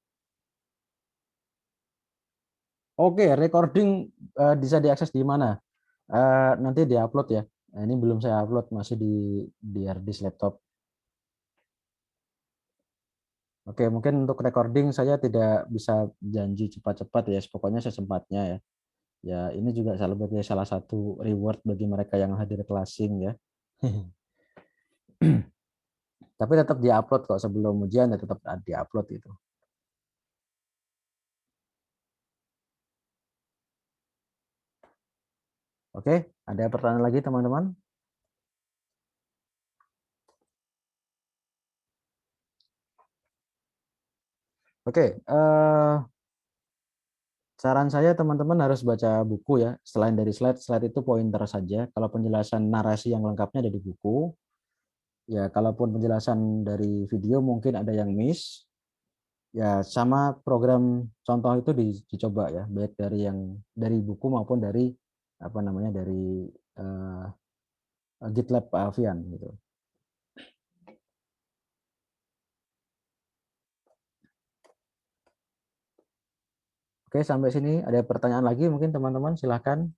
Oke, recording bisa diakses di mana? Nanti diupload ya. Nah, ini belum saya upload, masih di hard disk laptop. Oke, mungkin untuk recording saya tidak bisa janji cepat-cepat ya, pokoknya sesempatnya ya. Ya, ini juga salah satu reward bagi mereka yang hadir closing ya. Tapi tetap diupload kok sebelum ujian ya, tetap diupload itu. Oke, ada pertanyaan lagi teman-teman? Oke, saran saya teman-teman harus baca buku ya. Selain dari slide itu pointer saja. Kalau penjelasan narasi yang lengkapnya ada di buku. Ya, kalaupun penjelasan dari video mungkin ada yang miss. Ya, sama program contoh itu dicoba ya, baik dari buku maupun dari apa namanya dari GitLab Pak Alfian gitu. Oke, sampai sini ada pertanyaan lagi mungkin teman-teman, silahkan.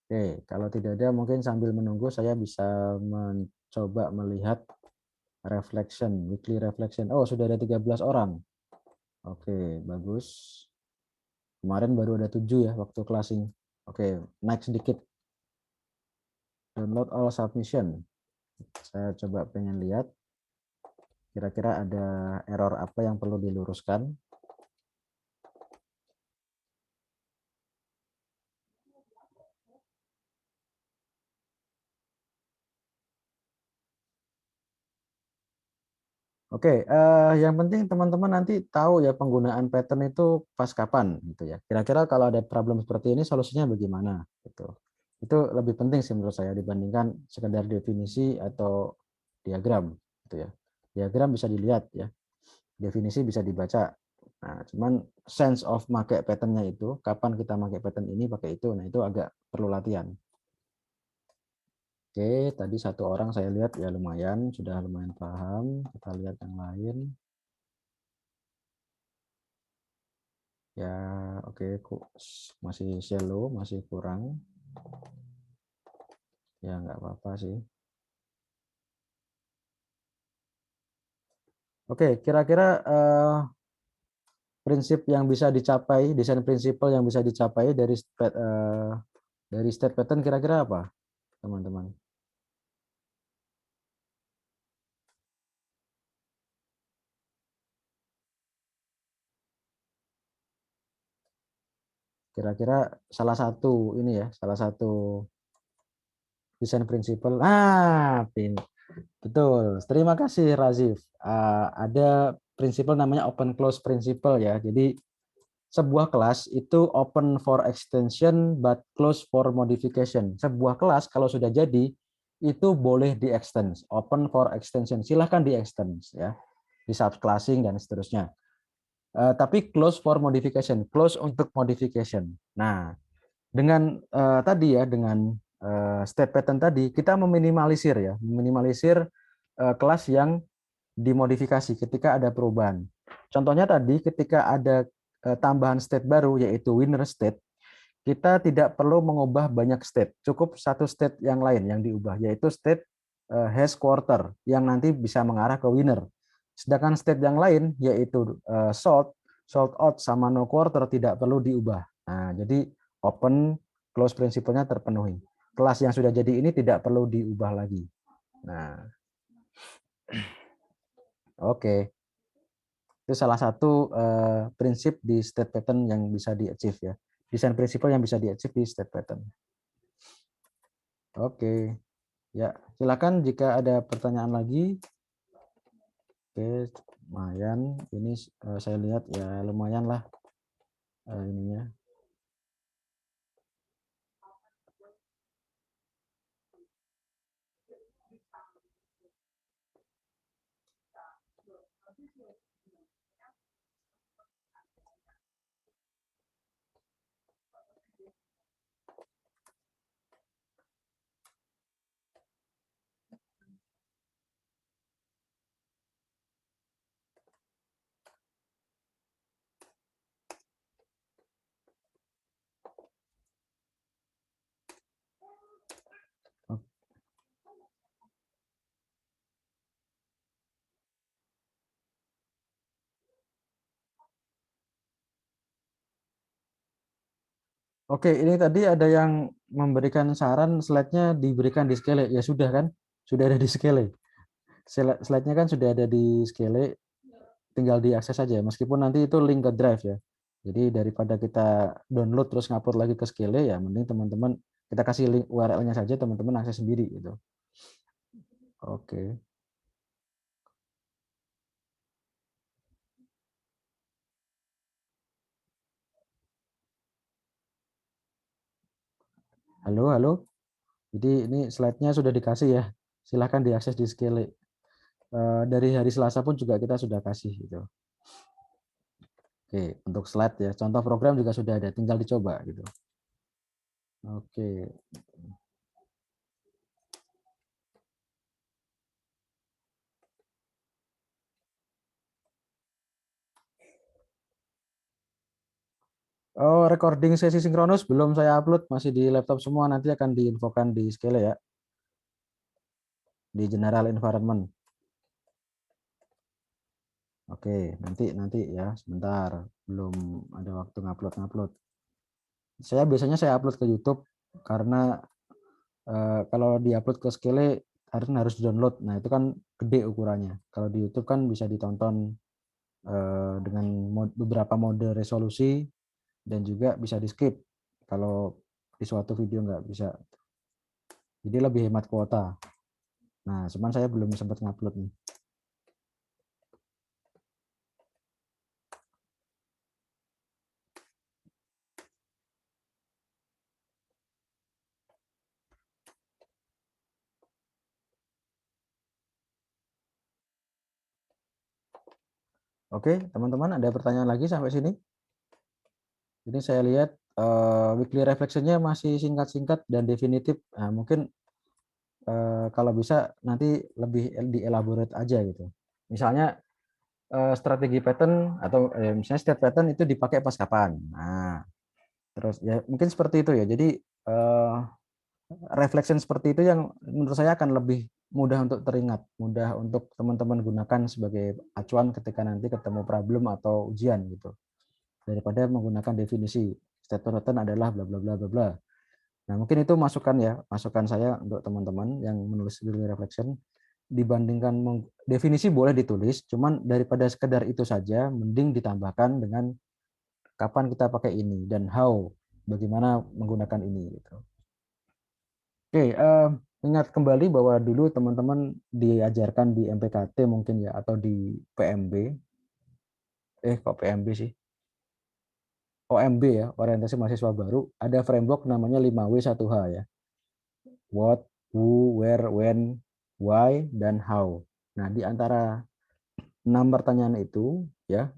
Oke, kalau tidak ada mungkin sambil menunggu saya bisa mencoba melihat reflection, weekly reflection. Oh, sudah ada 13 orang. Oke, bagus. Kemarin baru ada 7 ya waktu closing. Oke, naik sedikit. Download all submission. Saya coba pengen lihat kira-kira ada error apa yang perlu diluruskan. Oke, yang penting teman-teman nanti tahu ya penggunaan pattern itu pas kapan gitu ya. Kira-kira kalau ada problem seperti ini solusinya bagaimana gitu. Itu lebih penting sih menurut saya dibandingkan sekedar definisi atau diagram gitu ya. Diagram bisa dilihat ya. Definisi bisa dibaca. Nah, cuman sense of pakai patternnya itu, kapan kita pakai pattern ini pakai itu, nah itu agak perlu latihan. Oke, tadi satu orang saya lihat ya lumayan, sudah lumayan paham. Kita lihat yang lain. Ya, oke, masih shallow, masih kurang. Ya, nggak apa-apa sih. Oke, kira-kira prinsip yang bisa dicapai, desain prinsipal yang bisa dicapai dari state pattern kira-kira apa, teman-teman? Kira-kira salah satu ini ya, salah satu desain prinsipal. Betul. Terima kasih Razif. Ada prinsipal namanya open close principle ya. Jadi sebuah kelas itu open for extension but close for modification. Sebuah kelas kalau sudah jadi itu boleh di-extend, open for extension. Silahkan di-extend ya. Di subclassing dan seterusnya. Tapi close for modification, close untuk modification. Nah, dengan tadi ya, dengan state pattern tadi, kita meminimalisir ya, meminimalisir kelas yang dimodifikasi ketika ada perubahan. Contohnya tadi, ketika ada tambahan state baru, yaitu winner state, kita tidak perlu mengubah banyak state, cukup satu state yang lain yang diubah, yaitu state hash quarter yang nanti bisa mengarah ke winner. Sedangkan state yang lain yaitu sort, sort out sama no quarter tidak perlu diubah. Nah, jadi open close prinsipnya terpenuhi. Kelas yang sudah jadi ini tidak perlu diubah lagi. Nah, oke. Itu salah satu prinsip di state pattern yang bisa di-achieve ya. Desain prinsipal yang bisa di-achieve di state pattern. Oke. Ya, silakan jika ada pertanyaan lagi. Oke, lumayan. Ini saya lihat ya lumayan lah ininya. Oke, ini tadi ada yang memberikan saran slide-nya diberikan di Skele. Ya sudah kan? Sudah ada di Skele. Slide-nya kan sudah ada di Skele, tinggal diakses saja. Meskipun nanti itu link ke Drive ya. Jadi daripada kita download terus ngupload lagi ke Skele, ya mending teman-teman kita kasih link URL-nya saja, teman-teman akses sendiri gitu. Oke. Halo, halo. Jadi ini slide-nya sudah dikasih ya. Silahkan diakses di Skele. Dari hari Selasa pun juga kita sudah kasih gitu. Oke, untuk slide ya. Contoh program juga sudah ada, tinggal dicoba gitu. Oke. Oh, recording sesi sinkronus belum saya upload, masih di laptop semua, nanti akan diinfokan di Skele ya. Di general environment. Oke, nanti ya, sebentar. Belum ada waktu ngupload. Saya biasanya saya upload ke YouTube karena kalau diupload ke Skele harus download. Nah, itu kan gede ukurannya. Kalau di YouTube kan bisa ditonton dengan beberapa mode resolusi dan juga bisa di-skip kalau di suatu video nggak bisa. Jadi lebih hemat kuota. Nah, cuman saya belum sempat ngupload nih. Oke, teman-teman, ada pertanyaan lagi sampai sini? Ini saya lihat weekly reflection-nya masih singkat-singkat dan definitif. Nah, mungkin kalau bisa nanti lebih dielaborate aja gitu. Misalnya strategi pattern atau misalnya state pattern itu dipakai pas kapan. Nah, terus ya mungkin seperti itu ya. Jadi reflection seperti itu yang menurut saya akan lebih mudah untuk teringat, mudah untuk teman-teman gunakan sebagai acuan ketika nanti ketemu problem atau ujian gitu. Daripada menggunakan definisi state pattern adalah bla bla bla bla bla. Nah, mungkin itu masukan ya, masukan saya untuk teman-teman yang menulis weekly reflection. Dibandingkan definisi boleh ditulis, cuman daripada sekedar itu saja, mending ditambahkan dengan kapan kita pakai ini dan how, bagaimana menggunakan ini gitu. Oke, ingat kembali bahwa dulu teman-teman diajarkan di MPKT mungkin ya, atau di PMB. Kok PMB sih? OMB ya, orientasi mahasiswa baru, ada framework namanya 5W1H ya. What, who, where, when, why, dan how. Nah, di antara 6 pertanyaan itu ya,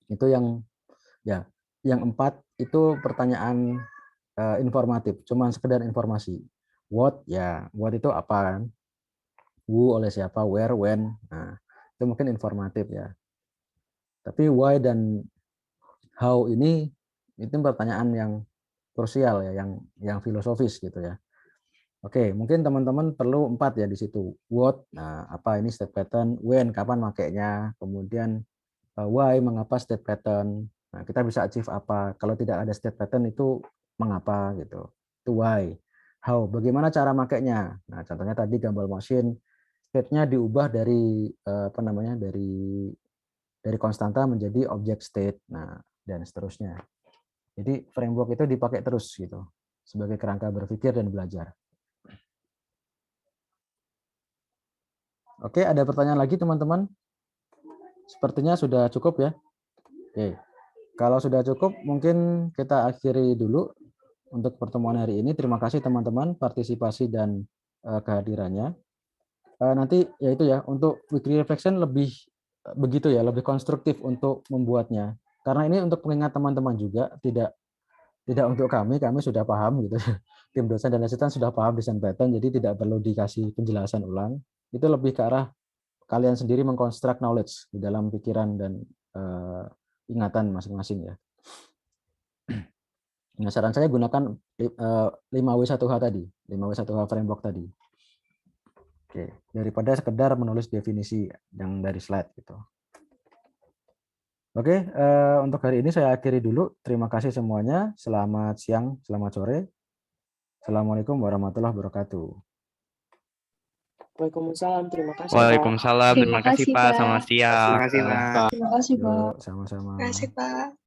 Itu yang ya, yang 4 itu pertanyaan informatif, cuman sekedar informasi. What ya, what itu apa kan? Who oleh siapa, where, when. Nah, itu mungkin informatif ya. Tapi why dan how ini itu pertanyaan yang krusial ya, yang filosofis gitu ya. Oke, mungkin teman-teman perlu 4 ya di situ. What, nah apa ini state pattern, when, kapan makainya, kemudian why, mengapa state pattern. Nah, kita bisa achieve apa? Kalau tidak ada state pattern itu mengapa gitu. Itu why. How, bagaimana cara makainya? Nah, contohnya tadi gambar motion, state-nya diubah dari apa namanya? Dari konstanta menjadi object state. Nah, dan seterusnya. Jadi framework itu dipakai terus gitu sebagai kerangka berpikir dan belajar. Oke, ada pertanyaan lagi teman-teman? Sepertinya sudah cukup ya. Oke. Kalau sudah cukup, mungkin kita akhiri dulu untuk pertemuan hari ini. Terima kasih teman-teman partisipasi dan kehadirannya. Nanti ya itu ya, untuk weekly reflection lebih begitu ya, lebih konstruktif untuk membuatnya. Karena ini untuk pengingat teman-teman juga, tidak untuk kami sudah paham gitu. Tim dosen dan asisten sudah paham desain pattern, jadi tidak perlu dikasih penjelasan ulang. Itu lebih ke arah kalian sendiri mengkonstruk knowledge di dalam pikiran dan ingatan masing-masing ya. Nah, saran saya gunakan 5W1H tadi, 5W1H framework tadi. Oke, daripada sekedar menulis definisi yang dari slide gitu. Oke, untuk hari ini saya akhiri dulu. Terima kasih semuanya. Selamat siang, selamat sore. Assalamualaikum warahmatullahi wabarakatuh. Waalaikumsalam, terima kasih Pak. Waalaikumsalam. Terima kasih Pak. Selamat siang. Terima kasih, Pak. Terima kasih, Pak. Yuk, sama-sama. Terima kasih, Pak.